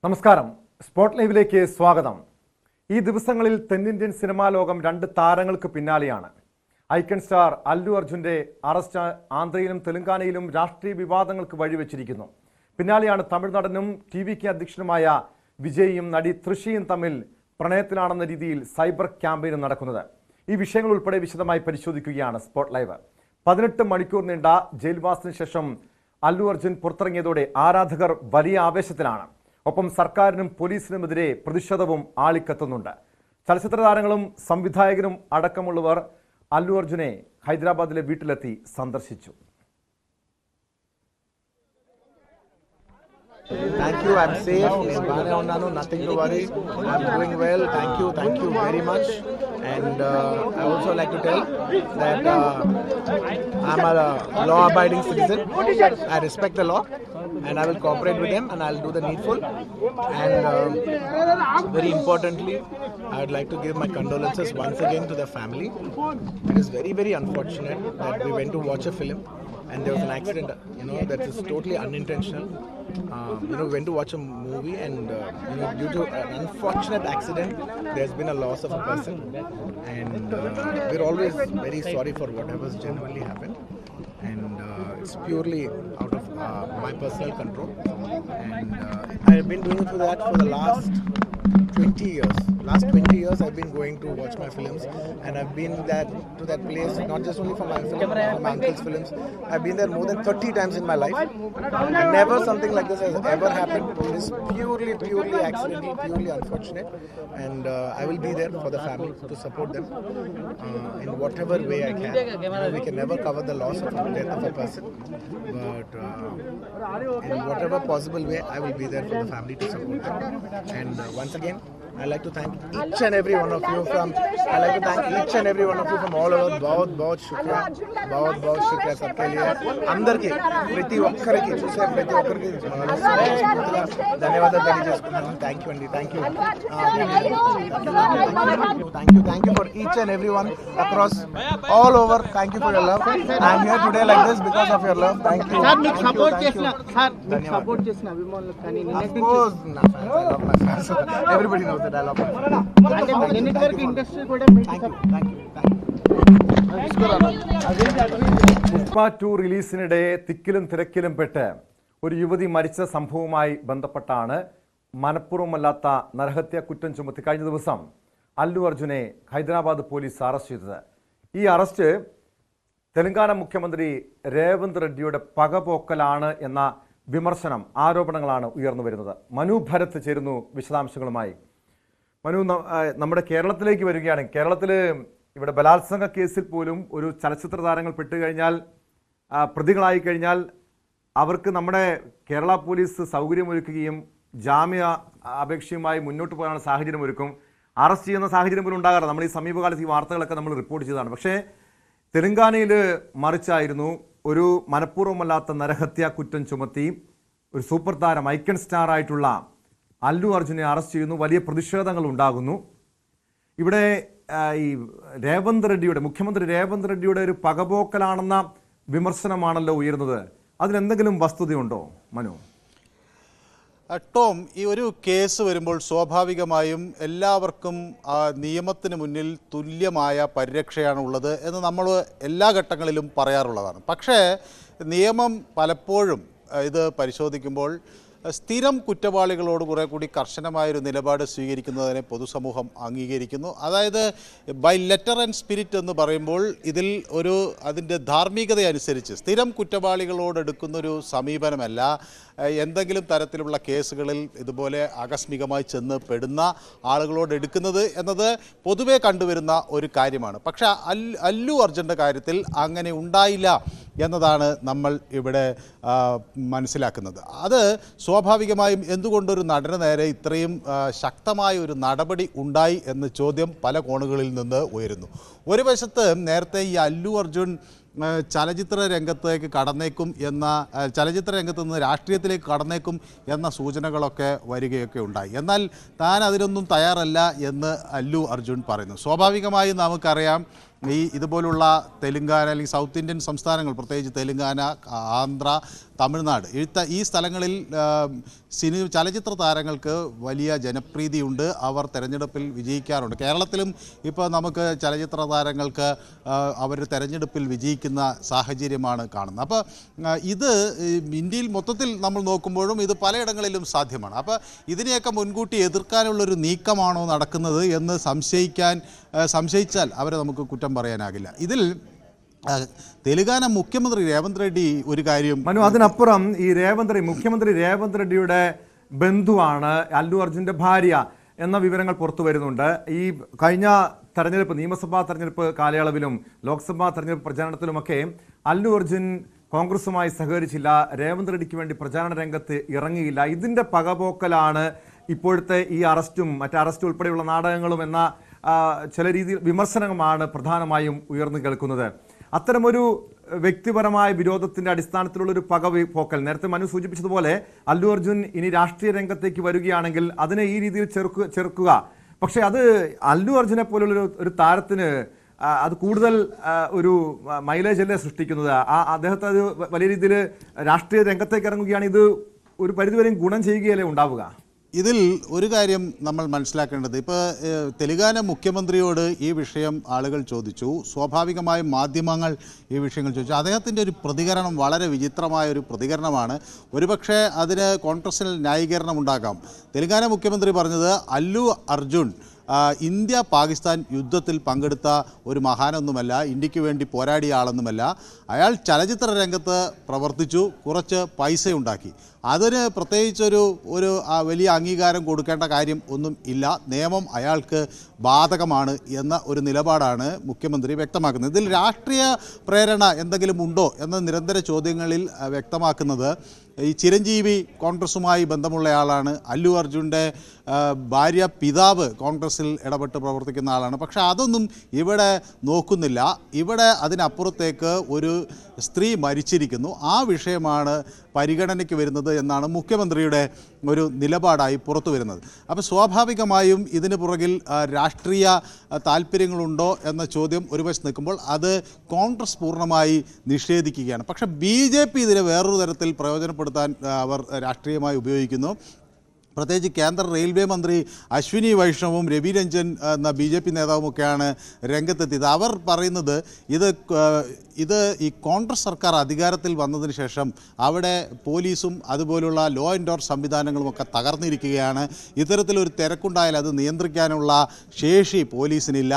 നമസ്കാരം. സ്പോട്ട് ലൈവിലേക്ക് സ്വാഗതം. ഈ ദിവസങ്ങളിൽ തെന്നിന്ത്യൻ സിനിമാ ലോകം രണ്ട് താരങ്ങൾക്ക് പിന്നാലെയാണ്. ഐക്കൺ സ്റ്റാർ അല്ലു അർജുന്റെ അറസ്റ്റ് ആന്ധ്രയിലും തെലങ്കാനയിലും രാഷ്ട്രീയ വിവാദങ്ങൾക്ക് വഴിവെച്ചിരിക്കുന്നു. പിന്നാലെയാണ് തമിഴ്നാടനും TV-ക്ക് അധ്യക്ഷനുമായ വിജയും നടി തൃഷയും തമ്മിൽ പ്രണയത്തിലാണെന്ന രീതിയിൽ സൈബർ ക്യാമ്പയിനും നടക്കുന്നത്. ഈ വിഷയങ്ങൾ ഉൾപ്പെടെ വിശദമായി പരിശോധിക്കുകയാണ് സ്പോട്ട് ലൈവ്. 18 മണിക്കൂർ നീണ്ട ജയിൽവാസത്തിന് ശേഷം അല്ലു അർജുൻ പുറത്തിറങ്ങിയതോടെ ആരാധകർ വലിയ ആവേശത്തിലാണ്. ഒപ്പം സർക്കാരിനും പോലീസിനുമെതിരെ പ്രതിഷേധവും ആളിക്കത്തുന്നുണ്ട്. ചലച്ചിത്ര താരങ്ങളും സംവിധായകനും അടക്കമുള്ളവർ അല്ലു അർജുനെ ഹൈദരാബാദിലെ വീട്ടിലെത്തി സന്ദർശിച്ചു. Thank you. I'm safe. Nothing to worry. I'm doing well. Thank you very much. And I also like to tell that I'm a law-abiding citizen. I respect the law, and I will cooperate with them, and I'll do the needful. And very importantly, I would like to give my condolences once again to the family. It is very, very unfortunate that we went to watch a film and there was an accident, that is totally unintentional. We went to watch a movie and, due to an unfortunate accident, there's been a loss of a person. And we're always very sorry for whatever's genuinely happened. And it's purely out of my personal control. And I've been doing that for the last 20 years. Last 20 years I've been going to watch my films, and I've been to that place not just only for my film, for my uncle's films. I've been there more than 30 times in my life, and never something like this has ever happened. It is purely accidental, purely unfortunate, and I will be there for the family to support them in whatever way I can. We can never cover the loss of the death of a person, but in whatever possible way I will be there for the family to support them. And once again, I'd like to thank each and every one of you from all over. बहुत शुक्रिया सबके लिए. अंदर के प्रति ఒక్కరికి చూసే ప్రతి ఒక్కరికి ధన్యవాదాలు తెలియజేసుకుంటున్నాను. థ్యాంక్ యూ అండి. Thank you for each and everyone across all over. Thank you for your love. I'm here today like this because of your love. Thank you. Sir మీకు సపోర్ట్ చేసిన అభిమానులకు కానీ Of course, I love my fans. Everybody knows that I love my fans. అంటే నిన్నటి వరకు industry కూడా Thank you. Pushpa 2 റിലീസിനിടെ തിക്കിലും തിരക്കിലും പെട്ട് ഒരു യുവതി മരിച്ച സംഭവവുമായി ബന്ധപ്പെട്ടാണ് മനഃപൂർവ്വമല്ലാത്ത നരഹത്യാ കുറ്റം ചുമത്തി കഴിഞ്ഞ ദിവസം അല്ലു അർജുനെ ഹൈദരാബാദ് പോലീസ് അറസ്റ്റ് ചെയ്തത്. ഈ അറസ്റ്റ് തെലങ്കാന മുഖ്യമന്ത്രി രേവന്ത് റെഡ്ഡിയുടെ പകപോക്കലാണ് എന്ന വിമർശനം, ആരോപണങ്ങളാണ് ഉയർന്നു വരുന്നത്. മനു ഭരത് ചേരുന്നു വിശദാംശങ്ങളുമായി. മനു, നമ്മുടെ കേരളത്തിലേക്ക് വരികയാണ്. കേരളത്തിൽ ഇവിടെ ബലാത്സംഗ കേസിൽ പോലും ഒരു ചലച്ചിത്ര താരങ്ങൾ പെട്ടുകഴിഞ്ഞാൽ, പ്രതികളായി കഴിഞ്ഞാൽ അവർക്ക് നമ്മുടെ കേരള പോലീസ് സൗകര്യമൊരുക്കുകയും ജാമ്യ അപേക്ഷയുമായി മുന്നോട്ട് പോകാനുള്ള സാഹചര്യമൊരുക്കും. അറസ്റ്റ് ചെയ്യുന്ന സാഹചര്യം പോലും ഉണ്ടാകാറ്. നമ്മൾ ഈ സമീപകാലത്ത് ഈ വാർത്തകളൊക്കെ നമ്മൾ റിപ്പോർട്ട് ചെയ്തതാണ്. പക്ഷേ തെലങ്കാനയിൽ മറിച്ചായിരുന്നു. ഒരു മനഃപൂർവ്വമല്ലാത്ത നരഹത്യാ കുറ്റം ചുമത്തി ഒരു സൂപ്പർ താരം, ഐക്കൺ സ്റ്റാർ ആയിട്ടുള്ള അല്ലു അർജുനെ അറസ്റ്റ് ചെയ്യുന്നു. വലിയ പ്രതിഷേധങ്ങൾ ഉണ്ടാകുന്നു. ഇവിടെ ഈ മുഖ്യമന്ത്രി രേവന്ത് റെഡ്ഡിയുടെ ഒരു പകപോക്കലാണെന്ന വിമർശനമാണല്ലോ ഉയർന്നത്. അതിലെന്തെങ്കിലും വസ്തുതയുണ്ടോ മനു? ടോം, ഈ ഒരു കേസ് വരുമ്പോൾ സ്വാഭാവികമായും എല്ലാവർക്കും നിയമത്തിന് മുന്നിൽ തുല്യമായ പരിരക്ഷയാണുള്ളത് എന്ന് നമ്മൾ എല്ലാ ഘട്ടങ്ങളിലും പറയാറുള്ളതാണ്. പക്ഷേ നിയമം പലപ്പോഴും ഇത് പരിശോധിക്കുമ്പോൾ സ്ഥിരം കുറ്റവാളികളോട് കുറെ കൂടി കർശനമായൊരു നിലപാട് സ്വീകരിക്കുന്നതിനെ പൊതുസമൂഹം അംഗീകരിക്കുന്നു. അതായത് ബൈ ലെറ്റർ ആൻഡ് സ്പിരിറ്റ് എന്ന് പറയുമ്പോൾ ഇതിൽ അതിൻ്റെ ധാർമ്മികത അനുസരിച്ച് സ്ഥിരം കുറ്റവാളികളോട് എടുക്കുന്നൊരു സമീപനമല്ല എന്തെങ്കിലും തരത്തിലുള്ള കേസുകളിൽ ഇതുപോലെ ആകസ്മികമായി ചെന്ന് പെടുന്ന ആളുകളോട് എടുക്കുന്നത് എന്നത് പൊതുവെ കണ്ടുവരുന്ന ഒരു കാര്യമാണ്. പക്ഷേ അല്ലു അർജുൻ്റെ കാര്യത്തിൽ അങ്ങനെ ഉണ്ടായില്ല എന്നതാണ് നമ്മൾ ഇവിടെ മനസ്സിലാക്കുന്നത്. അത് സ്വാഭാവികമായും എന്തുകൊണ്ടൊരു നടന് നേരെ ഇത്രയും ശക്തമായ ഒരു നടപടി ഉണ്ടായി എന്ന ചോദ്യം പല കോണുകളിൽ നിന്ന് ഉയരുന്നു. ഒരു വശത്ത് നേരത്തെ ഈ അല്ലു അർജുൻ ചലച്ചിത്ര രംഗത്തേക്ക് കടന്നേക്കും ചലച്ചിത്ര രംഗത്ത് നിന്ന് രാഷ്ട്രീയത്തിലേക്ക് കടന്നേക്കും എന്ന സൂചനകളൊക്കെ വരികയൊക്കെ ഉണ്ടായി. എന്നാൽ താൻ അതിനൊന്നും തയ്യാറല്ല എന്ന് അല്ലു അർജുൻ പറയുന്നു. സ്വാഭാവികമായും നമുക്കറിയാം ഇതുപോലുള്ള തെലുങ്കാന അല്ലെങ്കിൽ സൗത്ത് ഇന്ത്യൻ സംസ്ഥാനങ്ങൾ, പ്രത്യേകിച്ച് തെലുങ്കാന, ആന്ധ്ര, തമിഴ്നാട് ഈ സ്ഥലങ്ങളിൽ ചലച്ചിത്ര താരങ്ങൾക്ക് വലിയ ജനപ്രീതിയുണ്ട്. അവർ തെരഞ്ഞെടുപ്പിൽ വിജയിക്കാറുണ്ട്. കേരളത്തിലും ഇപ്പോൾ നമുക്ക് ചലച്ചിത്ര താരങ്ങൾക്ക് അവർ തെരഞ്ഞെടുപ്പിൽ വിജയിക്കുന്ന സാഹചര്യമാണ് കാണുന്നത്. അപ്പോൾ ഇത് ഇന്ത്യയിൽ മൊത്തത്തിൽ നമ്മൾ നോക്കുമ്പോഴും ഇത് പലയിടങ്ങളിലും സാധ്യമാണ്. അപ്പോൾ ഇതിനെയൊക്കെ മുൻകൂട്ടി എതിർക്കാനുള്ളൊരു നീക്കമാണോ നടക്കുന്നത് എന്ന് സംശയിച്ചാൽ അവരെ നമുക്ക് കുറ്റം പറയാനാകില്ല. ഇതിൽ തെലുങ്കാന മുഖ്യമന്ത്രി രേവന്ത് റെഡ്ഡി ഒരു കാര്യം മനു, അതിനപ്പുറം ഈ മുഖ്യമന്ത്രി രേവന്ത് റെഡ്ഡിയുടെ ബന്ധുവാണ് അല്ലു അർജുൻ്റെ ഭാര്യ എന്ന വിവരങ്ങൾ പുറത്തു വരുന്നുണ്ട്. ഈ കഴിഞ്ഞ തെരഞ്ഞെടുപ്പ്, നിയമസഭാ തെരഞ്ഞെടുപ്പ് കാലയളവിലും ലോക്സഭാ തെരഞ്ഞെടുപ്പ് പ്രചാരണത്തിലുമൊക്കെ അല്ലു അർജുൻ കോൺഗ്രസുമായി സഹകരിച്ചില്ല, രേവന്ത് റെഡ്ഡിക്ക് വേണ്ടി പ്രചാരണ രംഗത്ത് ഇറങ്ങിയില്ല. ഇതിൻ്റെ പകപോക്കലാണ് ഇപ്പോഴത്തെ ഈ അറസ്റ്റും അറസ്റ്റ് ഉൾപ്പെടെയുള്ള നാടകങ്ങളും എന്ന ചില രീതിയിൽ വിമർശനമാണ് പ്രധാനമായും ഉയർന്നു കേൾക്കുന്നത്. അത്തരമൊരു വ്യക്തിപരമായ വിരോധത്തിന്റെ അടിസ്ഥാനത്തിലുള്ളൊരു പകപോക്കൽ, നേരത്തെ മനു സൂചിപ്പിച്ചതുപോലെ അല്ലു അർജുൻ ഇനി രാഷ്ട്രീയ രംഗത്തേക്ക് വരികയാണെങ്കിൽ അതിനെ ഈ രീതിയിൽ ചെറുക്കുക. പക്ഷേ അത് അല്ലു അർജുനെ പോലുള്ള ഒരു താരത്തിന് അത് കൂടുതൽ ഒരു മൈലേജ് അല്ലേ സൃഷ്ടിക്കുന്നത്. അദ്ദേഹത്തെ അത് വലിയ രീതിയിൽ രാഷ്ട്രീയ രംഗത്തേക്ക് ഇറങ്ങുകയാണ്. ഇത് ഒരു പരിധിവരെയും ഗുണം ചെയ്യുകയല്ലേ ഉണ്ടാവുക. ഇതിൽ ഒരു കാര്യം നമ്മൾ മനസ്സിലാക്കേണ്ടത്, ഇപ്പോൾ തെലുങ്കാന മുഖ്യമന്ത്രിയോട് ഈ വിഷയം ആളുകൾ ചോദിച്ചു, സ്വാഭാവികമായും മാധ്യമങ്ങൾ ഈ വിഷയങ്ങൾ ചോദിച്ചു. അദ്ദേഹത്തിൻ്റെ ഒരു പ്രതികരണം വളരെ വിചിത്രമായ ഒരു പ്രതികരണമാണ്. ഒരുപക്ഷെ അതിന് കോൺഗ്രസിൽ ന്യായീകരണം ഉണ്ടാകാം. തെലുങ്കാന മുഖ്യമന്ത്രി പറഞ്ഞത് അല്ലു അർജുൻ ഇന്ത്യ പാകിസ്ഥാൻ യുദ്ധത്തിൽ പങ്കെടുത്ത ഒരു മഹാനൊന്നുമല്ല, ഇന്ത്യക്ക് വേണ്ടി പോരാടിയ ആളൊന്നുമല്ല. അയാൾ ചലച്ചിത്ര രംഗത്ത് പ്രവർത്തിച്ചു, കുറച്ച് പൈസ ഉണ്ടാക്കി. അതിന് പ്രത്യേകിച്ചൊരു വലിയ അംഗീകാരം കൊടുക്കേണ്ട കാര്യം ഒന്നും ഇല്ല. നിയമം അയാൾക്ക് ബാധകമാണ് എന്ന ഒരു നിലപാടാണ് മുഖ്യമന്ത്രി വ്യക്തമാക്കുന്നത്. ഇതിൽ രാഷ്ട്രീയ പ്രേരണ എന്തെങ്കിലും ഉണ്ടോ എന്ന നിരന്തര ചോദ്യങ്ങളിൽ വ്യക്തമാക്കുന്നത് ഈ ചിരഞ്ജീവി കോൺഗ്രസുമായി ബന്ധമുള്ളയാളാണ്. അല്ലു അർജുൻ്റെ ഭാര്യ പിതാവ് കോൺഗ്രസിൽ ഇടപെട്ട് പ്രവർത്തിക്കുന്ന ആളാണ്. പക്ഷേ അതൊന്നും ഇവിടെ നോക്കുന്നില്ല. ഇവിടെ അതിനപ്പുറത്തേക്ക് ഒരു സ്ത്രീ മരിച്ചിരിക്കുന്നു, ആ വിഷയമാണ് പരിഗണനയ്ക്ക് വരുന്നത് എന്നാണ് മുഖ്യമന്ത്രിയുടെ ഒരു നിലപാടായി പുറത്തു വരുന്നത്. അപ്പോൾ സ്വാഭാവികമായും ഇതിന് പുറകിൽ രാഷ്ട്രീയ താല്പര്യങ്ങളുണ്ടോ എന്ന ചോദ്യം ഒരു വശത്ത് നിൽക്കുമ്പോൾ അത് കോൺഗ്രസ് പൂർണ്ണമായി നിഷേധിക്കുകയാണ്. പക്ഷേ BJP ഇതിനെ വേറൊരു തരത്തിൽ പ്രയോജനപ്പെടുത്താൻ അവർ രാഷ്ട്രീയമായി ഉപയോഗിക്കുന്നു. പ്രത്യേകിച്ച് കേന്ദ്ര റെയിൽവേ മന്ത്രി അശ്വിനി വൈഷ്ണവും രവി രഞ്ജൻ എന്ന BJP നേതാവുമൊക്കെയാണ് രംഗത്തെത്തിയത്. അവർ പറയുന്നത് ഇത് ഈ കോൺഗ്രസ് സർക്കാർ അധികാരത്തിൽ വന്നതിന് ശേഷം അവിടെ പോലീസും അതുപോലുള്ള ലോ ആൻഡ് ഓർഡർ സംവിധാനങ്ങളുമൊക്കെ തകർന്നിരിക്കുകയാണ്. ഇത്തരത്തിലൊരു തിരക്കുണ്ടായാൽ അത് നിയന്ത്രിക്കാനുള്ള ശേഷി പോലീസിനില്ല,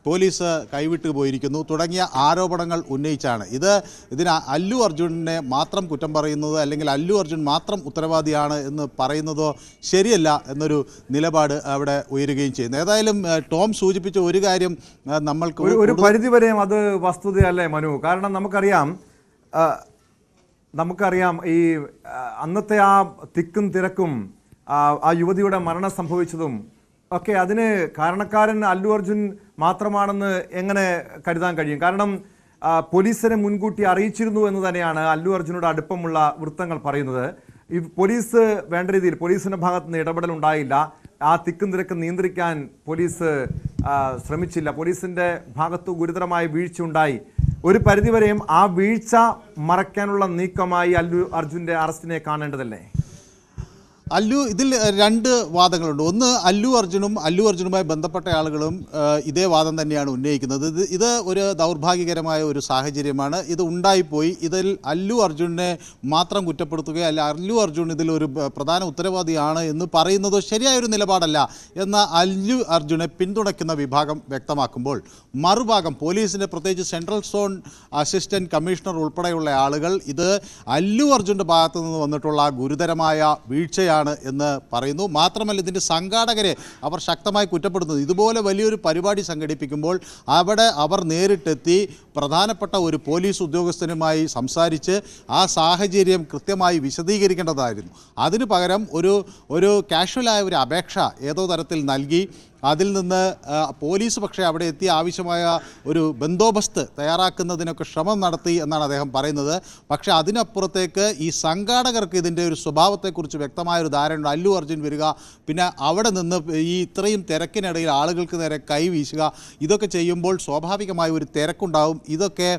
പോലീസ് കൈവിട്ടു പോയിരിക്കുന്നു തുടങ്ങിയ ആരോപണങ്ങൾ ഉന്നയിച്ചാണ് ഇതിന് അല്ലു അർജുനെ മാത്രം കുറ്റം പറയുന്നത് അല്ലെങ്കിൽ അല്ലു അർജുൻ മാത്രം ഉത്തരവാദിയാണ് എന്ന് പറയുന്നതോ ശരിയല്ല എന്നൊരു നിലപാട് അവിടെ ഉയരുകയും ചെയ്യുന്നു. ഏതായാലും ടോം സൂചിപ്പിച്ച ഒരു കാര്യം നമ്മൾക്ക് ഒരു പരിധിവരെയും അത് വസ്തുതയല്ലേ മനു? കാരണം നമുക്കറിയാം ഈ അന്നത്തെ ആ തിക്കും തിരക്കും ആ യുവതിയുടെ മരണം സംഭവിച്ചതും ഒക്കെ അതിന് കാരണക്കാരൻ അല്ലു അർജുൻ മാത്രമാണെന്ന് എങ്ങനെ കരുതാൻ കഴിയും? കാരണം പോലീസിനെ മുൻകൂട്ടി അറിയിച്ചിരുന്നു എന്ന് തന്നെയാണ് അല്ലു അർജുനോട് അടുപ്പമുള്ള വൃത്തങ്ങൾ പറയുന്നത്. ഈ പോലീസ് വേണ്ട രീതിയിൽ പോലീസിന്റെ ഭാഗത്ത് നിന്ന് ഇടപെടൽ ഉണ്ടായില്ല, ആ തിക്കും തിരക്കും നിയന്ത്രിക്കാൻ പോലീസ് ശ്രമിച്ചില്ല, പോലീസിന്റെ ഭാഗത്ത് ഗുരുതരമായ വീഴ്ച ഉണ്ടായി. ഒരു പരിധിവരെയും ആ വീഴ്ച മറയ്ക്കാനുള്ള നീക്കമായി അല്ലു അർജുൻ്റെ അറസ്റ്റിനെ കാണേണ്ടതല്ലേ? ഇതിൽ രണ്ട് വാദങ്ങളുണ്ട്. ഒന്ന്, അല്ലു അർജുനുമായി ബന്ധപ്പെട്ട ആളുകളും ഇതേ വാദം തന്നെയാണ് ഉന്നയിക്കുന്നത്. ഇത് ഒരു ദൗർഭാഗ്യകരമായ ഒരു സാഹചര്യമാണ്. ഇത് ഉണ്ടായിപ്പോയി. ഇതിൽ അല്ലു അർജുനെ മാത്രം കുറ്റപ്പെടുത്തുകയോ അല്ല അല്ലു അർജുൻ ഇതിൽ ഒരു പ്രധാന ഉത്തരവാദിയാണ് എന്ന് പറയുന്നത് ശരിയായൊരു നിലപാടല്ല എന്ന അല്ലു അർജുനെ പിന്തുണയ്ക്കുന്ന വിഭാഗം വ്യക്തമാക്കുമ്പോൾ, മറുഭാഗം പോലീസിൻ്റെ പ്രത്യേകിച്ച് സെൻട്രൽ സോൺ അസിസ്റ്റന്റ് കമ്മീഷണർ ഉൾപ്പെടെയുള്ള ആളുകൾ ഇത് അല്ലു അർജുൻ്റെ ഭാഗത്തു നിന്ന് വന്നിട്ടുള്ള ഗുരുതരമായ വീഴ്ചയാണ് എന്ന് പറയുന്നു. മാത്രമല്ല, ഇതിൻ്റെ സംഘാടകരെ അവർ ശക്തമായി കുറ്റപ്പെടുത്തുന്നു. ഇതുപോലെ വലിയൊരു പരിപാടി സംഘടിപ്പിക്കുമ്പോൾ അവിടെ അവർ നേരിട്ടെത്തി പ്രധാനപ്പെട്ട ഒരു പോലീസ് ഉദ്യോഗസ്ഥനുമായി സംസാരിച്ച് ആ സാഹചര്യം കൃത്യമായി വിശദീകരിക്കേണ്ടതായിരുന്നു. അതിനു പകരം ഒരു കാഷ്വലായ ഒരു അപേക്ഷ ഏതോ തരത്തിൽ നൽകി അതിൽ നിന്ന് പോലീസ് പക്ഷേ അവിടെ എത്തി ആവശ്യമായ ഒരു ബന്ദോബസ്ത് തയ്യാറാക്കുന്നതിനൊക്കെ ശ്രമം നടത്തി എന്നാണ് അദ്ദേഹം പറയുന്നത്. പക്ഷേ അതിനപ്പുറത്തേക്ക് ഈ സംഘാടകർക്ക് ഇതിൻ്റെ ഒരു സ്വഭാവത്തെക്കുറിച്ച് വ്യക്തമായൊരു ധാരണയുണ്ട്. അല്ലു അർജുൻ വരിക, പിന്നെ അവിടെ നിന്ന് ഈ ഇത്രയും തിരക്കിനിടയിൽ ആളുകൾക്ക് നേരെ കൈ വീശുക, ഇതൊക്കെ ചെയ്യുമ്പോൾ സ്വാഭാവികമായ ഒരു തിരക്കുണ്ടാവും. ഇതൊക്കെ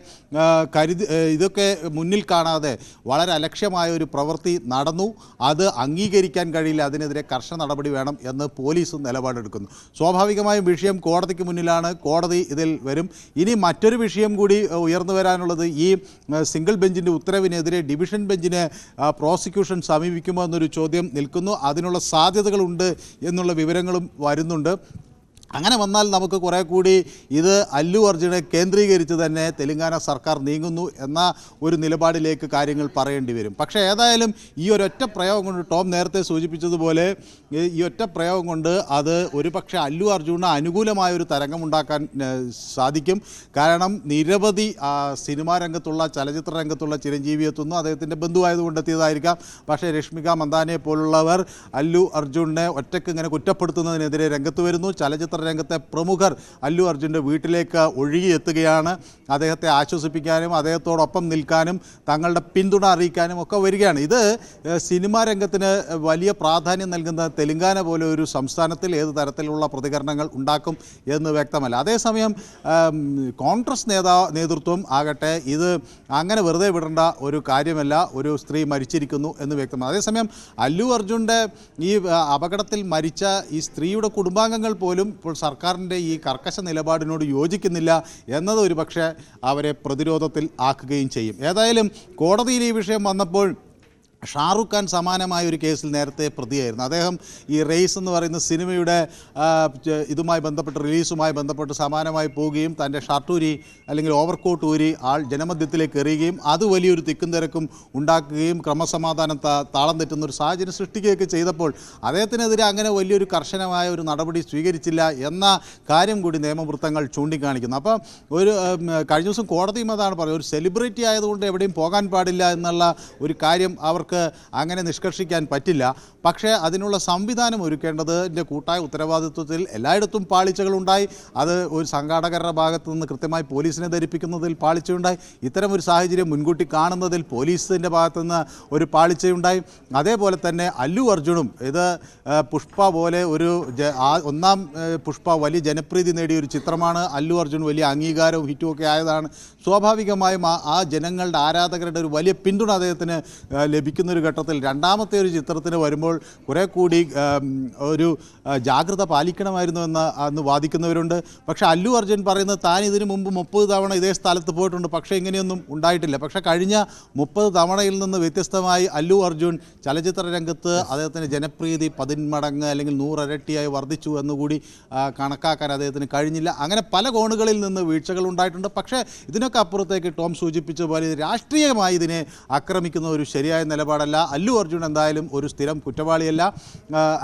മുന്നിൽ കാണാതെ വളരെ അലക്ഷ്യമായ ഒരു പ്രവൃത്തി നടന്നു, അത് അംഗീകരിക്കാൻ കഴിയില്ല, അതിനെതിരെ കർശന നടപടി വേണം എന്ന് പോലീസ് നിലപാടെടുക്കുന്നു. സ്വാഭാവികമായും വിഷയം കോടതിക്ക് മുന്നിലാണ്, കോടതി ഇതിൽ വരും. ഇനി മറ്റൊരു വിഷയം കൂടി ഉയർന്നു വരാനുള്ളത്, ഈ സിംഗിൾ ബെഞ്ചിൻ്റെ ഉത്തരവിനെതിരെ ഡിവിഷൻ ബെഞ്ചിനെ പ്രോസിക്യൂഷൻ സമീപിക്കുമോ എന്നൊരു ചോദ്യം നിൽക്കുന്നു. അതിനുള്ള സാധ്യതകളുണ്ട് എന്നുള്ള വിവരങ്ങളും വരുന്നുണ്ട്. അങ്ങനെ വന്നാൽ നമുക്ക് കുറേ കൂടി ഇത് അല്ലു അർജുനെ കേന്ദ്രീകരിച്ച് തന്നെ തെലങ്കാന സർക്കാർ നീങ്ങുന്നു എന്ന ഒരു നിലപാടിലേക്ക് കാര്യങ്ങൾ പറയേണ്ടി വരും. പക്ഷേ ഏതായാലും ഈ ഒരൊറ്റ പ്രയോഗം കൊണ്ട്, ടോം നേരത്തെ സൂചിപ്പിച്ചതുപോലെ, ഈ ഒറ്റ പ്രയോഗം കൊണ്ട് അത് ഒരുപക്ഷെ അല്ലു അർജുന് അനുകൂലമായ ഒരു തരംഗമുണ്ടാക്കാൻ സാധിക്കും. കാരണം നിരവധി സിനിമാ രംഗത്തുള്ള, ചലച്ചിത്ര രംഗത്തുള്ള ചിരഞ്ജീവി എത്തുന്നു. അദ്ദേഹത്തിൻ്റെ ബന്ധുവായതുകൊണ്ട് എത്തിയതായിരിക്കാം. പക്ഷേ രശ്മിക മന്ദാനയെ പോലുള്ളവർ അല്ലു അർജുനെ ഒറ്റയ്ക്ക് ഇങ്ങനെ കുറ്റപ്പെടുത്തുന്നതിനെതിരെ രംഗത്ത് വരുന്നു. ചലച്ചിത്ര രംഗത്തെ പ്രമുഖർ അല്ലു അർജുൻ്റെ വീട്ടിലേക്ക് ഒഴുകിയെത്തുകയാണ്. അദ്ദേഹത്തെ ആശ്വസിപ്പിക്കാനും അദ്ദേഹത്തോടൊപ്പം നിൽക്കാനും തങ്ങളുടെ പിന്തുണ അറിയിക്കാനും ഒക്കെ വരികയാണ്. ഇത് സിനിമാ രംഗത്തിന് വലിയ പ്രാധാന്യം നൽകുന്ന തെലങ്കാന പോലെ ഒരു സംസ്ഥാനത്തിൽ ഏത് തരത്തിലുള്ള പ്രതികരണങ്ങൾ ഉണ്ടാക്കും എന്ന് വ്യക്തമല്ല. അതേസമയം കോൺഗ്രസ് നേതൃത്വം ആകട്ടെ ഇത് അങ്ങനെ വെറുതെ വിടേണ്ട ഒരു കാര്യമല്ല, ഒരു സ്ത്രീ മരിച്ചിരിക്കുന്നു എന്ന് വ്യക്തമാണ്. അതേസമയം അല്ലു അർജുൻ്റെ ഈ അപകടത്തിൽ മരിച്ച ഈ സ്ത്രീയുടെ കുടുംബാംഗങ്ങൾ പോലും ഇപ്പോൾ സർക്കാരിൻ്റെ ഈ കർക്കശ നിലപാടിനോട് യോജിക്കുന്നില്ല എന്നത് ഒരു പക്ഷേ അവരെ പ്രതിരോധത്തിൽ ആക്കുകയും ചെയ്യും. ഏതായാലും കോടതിയിൽ ഈ വിഷയം വന്നപ്പോൾ ഷാറുഖ് ഖാൻ സമാനമായ ഒരു കേസിൽ നേരത്തെ പ്രതിയായിരുന്നു. അദ്ദേഹം ഈ റേസ് എന്ന് പറയുന്ന സിനിമയുടെ ഇതുമായി ബന്ധപ്പെട്ട്, റിലീസുമായി ബന്ധപ്പെട്ട് സമാനമായി പോവുകയും തൻ്റെ ഷർട്ടൂരി അല്ലെങ്കിൽ ഓവർകോട്ട് ഊരി ജനമധ്യത്തിലേക്ക് എറിയുകയും അത് വലിയൊരു തിക്കും തിരക്കും ഉണ്ടാക്കുകയും ക്രമസമാധാനം താളം തെറ്റുന്ന ഒരു സാഹചര്യം സൃഷ്ടിക്കുകയൊക്കെ ചെയ്തപ്പോൾ അദ്ദേഹത്തിനെതിരെ അങ്ങനെ വലിയൊരു കർശനമായ ഒരു നടപടി സ്വീകരിച്ചില്ല എന്ന കാര്യം കൂടി നിയമവൃത്തങ്ങൾ ചൂണ്ടിക്കാണിക്കുന്നു. അപ്പോൾ കഴിഞ്ഞ ദിവസം കോടതിയും അതാണ് പറയുന്നത്, ഒരു സെലിബ്രിറ്റി ആയതുകൊണ്ട് എവിടെയും പോകാൻ പാടില്ല എന്നുള്ള ഒരു കാര്യം അവർക്ക് അങ്ങനെ നിഷ്കർഷിക്കാൻ പറ്റില്ല. പക്ഷേ അതിനുള്ള സംവിധാനം ഒരുക്കേണ്ടതിൻ്റെ കൂട്ടായ ഉത്തരവാദിത്വത്തിൽ എല്ലായിടത്തും പാളിച്ചകളുണ്ടായി. അത് ഒരു സംഘാടകരുടെ ഭാഗത്തു നിന്ന് കൃത്യമായി പോലീസിനെ ധരിപ്പിക്കുന്നതിൽ പാളിച്ചയുണ്ടായി. ഇത്തരമൊരു സാഹചര്യം മുൻകൂട്ടി കാണുന്നതിൽ പോലീസിൻ്റെ ഭാഗത്തുനിന്ന് ഒരു പാളിച്ചയുണ്ടായി. അതേപോലെ തന്നെ അല്ലു അർജുനും ഇത് പുഷ്പ പോലെ ഒന്നാം പുഷ്പ വലിയ ജനപ്രീതി നേടിയ ഒരു ചിത്രമാണ്. അല്ലു അർജുൻ വലിയ അംഗീകാരവും ഹിറ്റുമൊക്കെ ആയതാണ്. സ്വാഭാവികമായും ആ ജനങ്ങളുടെ, ആരാധകരുടെ ഒരു വലിയ പിന്തുണ അദ്ദേഹത്തിന് ലഭിക്കുന്നൊരു ഘട്ടത്തിൽ രണ്ടാമത്തെ ഒരു ചിത്രത്തിന് വരുമ്പോൾ കുറേ കൂടി ഒരു ജാഗ്രത പാലിക്കണമായിരുന്നു എന്ന് വാദിക്കുന്നവരുണ്ട്. പക്ഷേ അല്ലു അർജുൻ പറയുന്നത് താൻ ഇതിനു മുമ്പ് 30 തവണ ഇതേ സ്ഥലത്ത് പോയിട്ടുണ്ട്, പക്ഷേ ഇങ്ങനെയൊന്നും ഉണ്ടായിട്ടില്ല. പക്ഷേ കഴിഞ്ഞ 30 തവണയിൽ നിന്ന് വ്യത്യസ്തമായി അല്ലു അർജുൻ ചലച്ചിത്ര രംഗത്ത് അദ്ദേഹത്തിൻ്റെ ജനപ്രീതി 10 മടങ്ങ് അല്ലെങ്കിൽ 100 ഇരട്ടിയായി വർദ്ധിച്ചു എന്നുകൂടി കണക്കാക്കാൻ അദ്ദേഹത്തിന് കഴിഞ്ഞില്ല. അങ്ങനെ പല കോണുകളിൽ നിന്ന് വീഴ്ചകൾ ഉണ്ടായിട്ടുണ്ട്. പക്ഷേ ഇതിനൊക്കെ അപ്പുറത്തേക്ക് ടോം സൂചിപ്പിച്ച പോലെ രാഷ്ട്രീയമായി ഇതിനെ ആക്രമിക്കുന്ന ഒരു ശരിയായ നിലപാടല്ല. അല്ലു അർജുൻ എന്തായാലും ഒരു സ്ഥിരം കുറ്റവാളിയല്ല,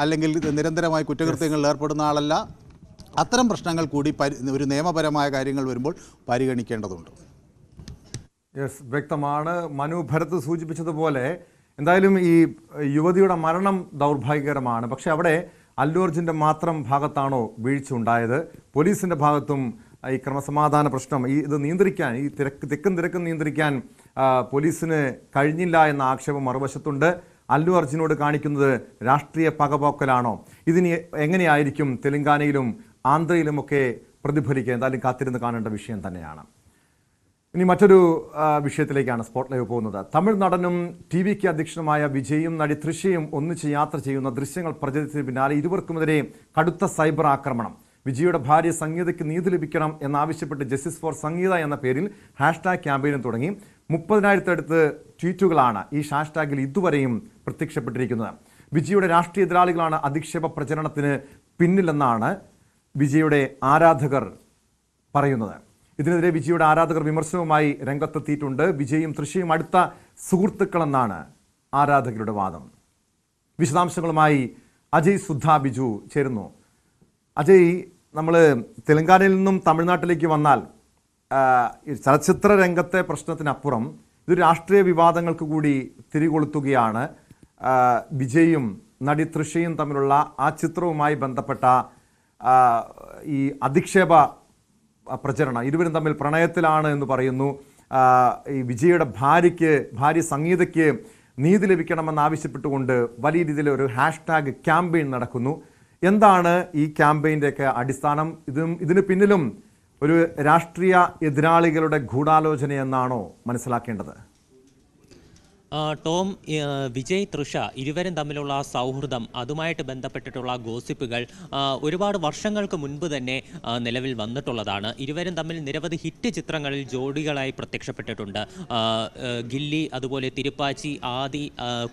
അല്ലെങ്കിൽ നിരന്തരമായി കുറ്റകൃത്യങ്ങളിൽ ഏർപ്പെടുന്ന ആളല്ല. അത്തരം പ്രശ്നങ്ങൾ കൂടി ഒരു നിയമപരമായ കാര്യങ്ങൾ വരുമ്പോൾ പരിഗണിക്കേണ്ടതുണ്ട്. യെസ്, വ്യക്തമാണ്. മനു ഭരത് സൂചിപ്പിച്ചതുപോലെ എന്തായാലും ഈ യുവതിയുടെ മരണം ദൗർഭാഗ്യകരമാണ്. പക്ഷേ അവിടെ അല്ലു അർജുൻ്റെ മാത്രം ഭാഗത്താണോ വീഴ്ച ഉണ്ടായത്? പോലീസിൻ്റെ ഭാഗത്തും ഈ ക്രമസമാധാന പ്രശ്നം ഇത് നിയന്ത്രിക്കാൻ, ഈ തിക്കും നിയന്ത്രിക്കാൻ പോലീസിന് കഴിഞ്ഞില്ല എന്ന ആക്ഷേപം മറുവശത്തുണ്ട്. അല്ലു അർജുനോട് കാണിക്കുന്നത് രാഷ്ട്രീയ പകപോക്കലാണോ? ഇതിന് എങ്ങനെയായിരിക്കും തെലങ്കാനയിലും ആന്ധ്രയിലുമൊക്കെ പ്രതിഫലിക്കുക? എന്തായാലും കാത്തിരുന്ന് കാണേണ്ട വിഷയം തന്നെയാണ്. ഇനി മറ്റൊരു വിഷയത്തിലേക്കാണ് സ്പോട്ട് ലൈവ് പോകുന്നത്. തമിഴ് നടനും TV-ക്ക് അധ്യക്ഷനുമായ വിജയും നടി തൃഷയും ഒന്നിച്ച് യാത്ര ചെയ്യുന്ന ദൃശ്യങ്ങൾ പ്രചരിച്ചതിന് പിന്നാലെ ഇരുവർക്കുമെതിരെ കടുത്ത സൈബർ ആക്രമണം. വിജയുടെ ഭാര്യ സംഗീതയ്ക്ക് നീതി ലഭിക്കണം എന്നാവശ്യപ്പെട്ട് ജസ്റ്റിസ് ഫോർ സംഗീത എന്ന പേരിൽ #ക്യാമ്പയിനും തുടങ്ങി. 30,000-അടുത്ത് ട്വീറ്റുകളാണ് ഈ #ൽ ഇതുവരെയും പ്രത്യക്ഷപ്പെട്ടിരിക്കുന്നത്. വിജയുടെ രാഷ്ട്രീയ എതിരാളികളാണ് അധിക്ഷേപ പ്രചരണത്തിന് പിന്നിലെന്നാണ് വിജയുടെ ആരാധകർ പറയുന്നത്. ഇതിനെതിരെ വിജയുടെ ആരാധകർ വിമർശനവുമായി രംഗത്തെത്തിയിട്ടുണ്ട്. വിജയും തൃഷയും അടുത്ത സുഹൃത്തുക്കളെന്നാണ് ആരാധകരുടെ വാദം. വിശദാംശങ്ങളുമായി അജയ് സുധാ ബിജു ചേരുന്നു. അജയ്, നമ്മൾ തെലങ്കാനയിൽ നിന്നും തമിഴ്നാട്ടിലേക്ക് വന്നാൽ ചലച്ചിത്ര രംഗത്തെ പ്രശ്നത്തിനപ്പുറം ഇത് രാഷ്ട്രീയ വിവാദങ്ങൾക്ക് കൂടി തിരികൊളുത്തുകയാണ്. വിജയും നടി തൃഷയും തമ്മിലുള്ള ആ ചിത്രവുമായി ബന്ധപ്പെട്ട ഈ അധിക്ഷേപ പ്രചരണം, ഇരുവരും തമ്മിൽ പ്രണയത്തിലാണ് എന്ന് പറയുന്നു. ഈ വിജയുടെ ഭാര്യ സംഗീതയ്ക്ക് നീതി ലഭിക്കണമെന്ന് ആവശ്യപ്പെട്ടുകൊണ്ട് വലിയ രീതിയിൽ ഒരു ഹാഷ്ടാഗ് ക്യാമ്പയിൻ നടക്കുന്നു. എന്താണ് ഈ ക്യാമ്പയിൻ്റെയൊക്കെ അടിസ്ഥാനം? ഇതിന് പിന്നിലും ഒരു രാഷ്ട്രീയ എതിരാളികളുടെ ഗൂഢാലോചനയെന്നാണോ മനസ്സിലാക്കേണ്ടത്? ടോം, വിജയ് തൃഷ ഇരുവരും തമ്മിലുള്ള സൗഹൃദം, അതുമായിട്ട് ബന്ധപ്പെട്ടിട്ടുള്ള ഗോസിപ്പുകൾ ഒരുപാട് വർഷങ്ങൾക്ക് മുൻപ് തന്നെ നിലവിൽ വന്നിട്ടുള്ളതാണ്. ഇരുവരും തമ്മിൽ നിരവധി ഹിറ്റ് ചിത്രങ്ങളിൽ ജോഡികളായി പ്രത്യക്ഷപ്പെട്ടിട്ടുണ്ട്. ഗില്ലി, അതുപോലെ തിരുപ്പാച്ചി, ആദി,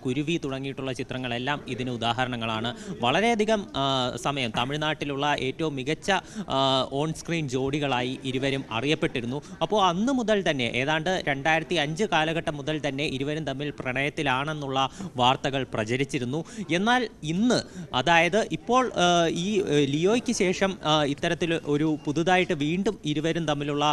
കുരുവി തുടങ്ങിയിട്ടുള്ള ചിത്രങ്ങളെല്ലാം ഇതിന് ഉദാഹരണങ്ങളാണ്. വളരെയധികം സമയം തമിഴ്നാട്ടിലുള്ള ഏറ്റവും മികച്ച ഓൺ സ്ക്രീൻ ജോഡികളായി ഇരുവരും അറിയപ്പെട്ടിരുന്നു. അപ്പോൾ അന്ന് മുതൽ തന്നെ, ഏതാണ്ട് 2005 കാലഘട്ടം മുതൽ തന്നെ ഇരുവരും തമ്മിൽ പ്രണയത്തിലാണെന്നുള്ള വാർത്തകൾ പ്രചരിച്ചിരുന്നു. എന്നാൽ ഇന്ന്, അതായത് ഇപ്പോൾ ഈ ലിയോയ്ക്ക് ശേഷം ഇത്തരത്തിൽ ഒരു പുതുതായിട്ട് വീണ്ടും ഇരുവരും തമ്മിലുള്ള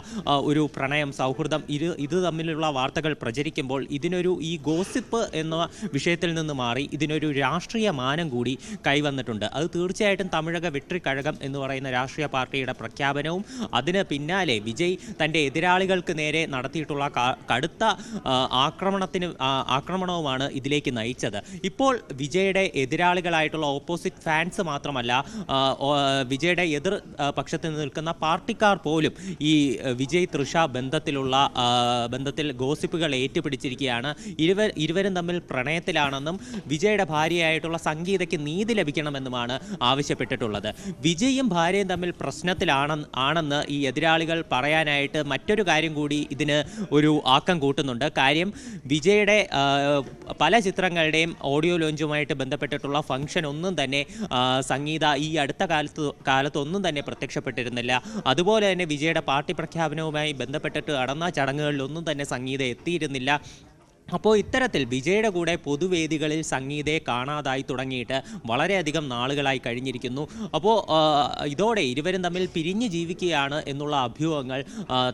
ഒരു പ്രണയം, സൗഹൃദം, ഇത് തമ്മിലുള്ള വാർത്തകൾ പ്രചരിക്കുമ്പോൾ ഇതിനൊരു ഈ ഗോസിപ്പ് എന്ന വിഷയത്തിൽ നിന്ന് മാറി ഇതിനൊരു രാഷ്ട്രീയ മാനം കൂടി കൈവന്നിട്ടുണ്ട്. അത് തീർച്ചയായിട്ടും തമിഴക വെട്രിക്കഴകം എന്ന് പറയുന്ന രാഷ്ട്രീയ പാർട്ടിയുടെ പ്രഖ്യാപനവും അതിന് പിന്നാലെ വിജയ് തൻ്റെ എതിരാളികൾക്ക് നേരെ നടത്തിയിട്ടുള്ള കടുത്ത ആക്രമണവുമാണ് ഇതിലേക്ക് നയിച്ചത്. ഇപ്പോൾ വിജയുടെ എതിരാളികളായിട്ടുള്ള ഓപ്പോസിറ്റ് ഫാൻസ് മാത്രമല്ല, വിജയുടെ എതിർ പക്ഷത്ത് നിൽക്കുന്ന പാർട്ടിക്കാർ പോലും ഈ വിജയ് തൃഷ ബന്ധത്തിൽ ഗോസിപ്പുകൾ ഏറ്റുപിടിച്ചിരിക്കുകയാണ്. ഇരുവരും തമ്മിൽ പ്രണയത്തിലാണെന്നും വിജയുടെ ഭാര്യയായിട്ടുള്ള സംഗീതയ്ക്ക് നീതി ലഭിക്കണമെന്നുമാണ് ആവശ്യപ്പെട്ടിട്ടുള്ളത്. വിജയും ഭാര്യയും തമ്മിൽ പ്രശ്നത്തിലാണെന്ന് ഈ എതിരാളികൾ പറയാനായിട്ട് മറ്റൊരു കാര്യം കൂടി ഇതിന് ഒരു ആക്കം കൂട്ടുന്നുണ്ട്. കാര്യം വിജയുടെ പല ചിത്രങ്ങളുടെയും ഓഡിയോ ലോഞ്ചുമായിട്ട് ബന്ധപ്പെട്ടിട്ടുള്ള ഫംഗ്ഷൻ ഒന്നും തന്നെ സംഗീത ഈ അടുത്ത കാലത്തൊന്നും തന്നെ പ്രത്യക്ഷപ്പെട്ടിരുന്നില്ല. അതുപോലെ തന്നെ വിജയുടെ പാർട്ടി പ്രഖ്യാപനവുമായി ബന്ധപ്പെട്ടിട്ട് നടന്ന ചടങ്ങുകളിലൊന്നും തന്നെ സംഗീത എത്തിയിരുന്നില്ല. അപ്പോൾ ഇത്തരത്തിൽ വിജയുടെ കൂടെ പൊതുവേദികളിൽ സംഗീതയെ കാണാതായി തുടങ്ങിയിട്ട് വളരെയധികം നാളുകളായി കഴിഞ്ഞിരിക്കുന്നു. അപ്പോൾ ഇതോടെ ഇരുവരും തമ്മിൽ പിരിഞ്ഞു ജീവിക്കുകയാണ് എന്നുള്ള അഭ്യൂഹങ്ങൾ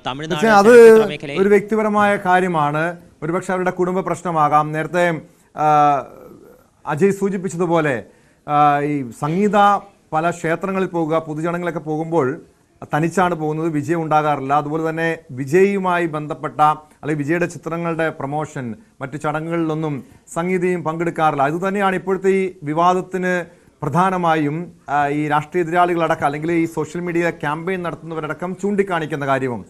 തമിഴ്നാട് മേഖലയിൽ ഒരു വ്യക്തിപരമായ കാര്യമാണ്. ഒരുപക്ഷെ അവരുടെ കുടുംബ പ്രശ്നമാകാം. നേരത്തെ അജയ് സൂചിപ്പിച്ചതുപോലെ ഈ സംഗീത പല ക്ഷേത്രങ്ങളിൽ പോകുക, പൊതുജനങ്ങളൊക്കെ പോകുമ്പോൾ തനിച്ചാണ് പോകുന്നത്, വിജയം ഉണ്ടാകാറില്ല. അതുപോലെ തന്നെ വിജയുമായി ബന്ധപ്പെട്ട അല്ലെങ്കിൽ വിജയുടെ ചിത്രങ്ങളുടെ പ്രൊമോഷൻ, മറ്റു ചടങ്ങുകളിലൊന്നും സംഗീതയും പങ്കെടുക്കാറില്ല. ഇതുതന്നെയാണ് ഇപ്പോഴത്തെ ഈ വിവാദത്തിന് പ്രധാനമായും ഈ രാഷ്ട്രീയ എതിരാളികളടക്കം അല്ലെങ്കിൽ ഈ സോഷ്യൽ മീഡിയ ക്യാമ്പയിൻ നടത്തുന്നവരടക്കം ചൂണ്ടിക്കാണിക്കുന്ന കാര്യവും.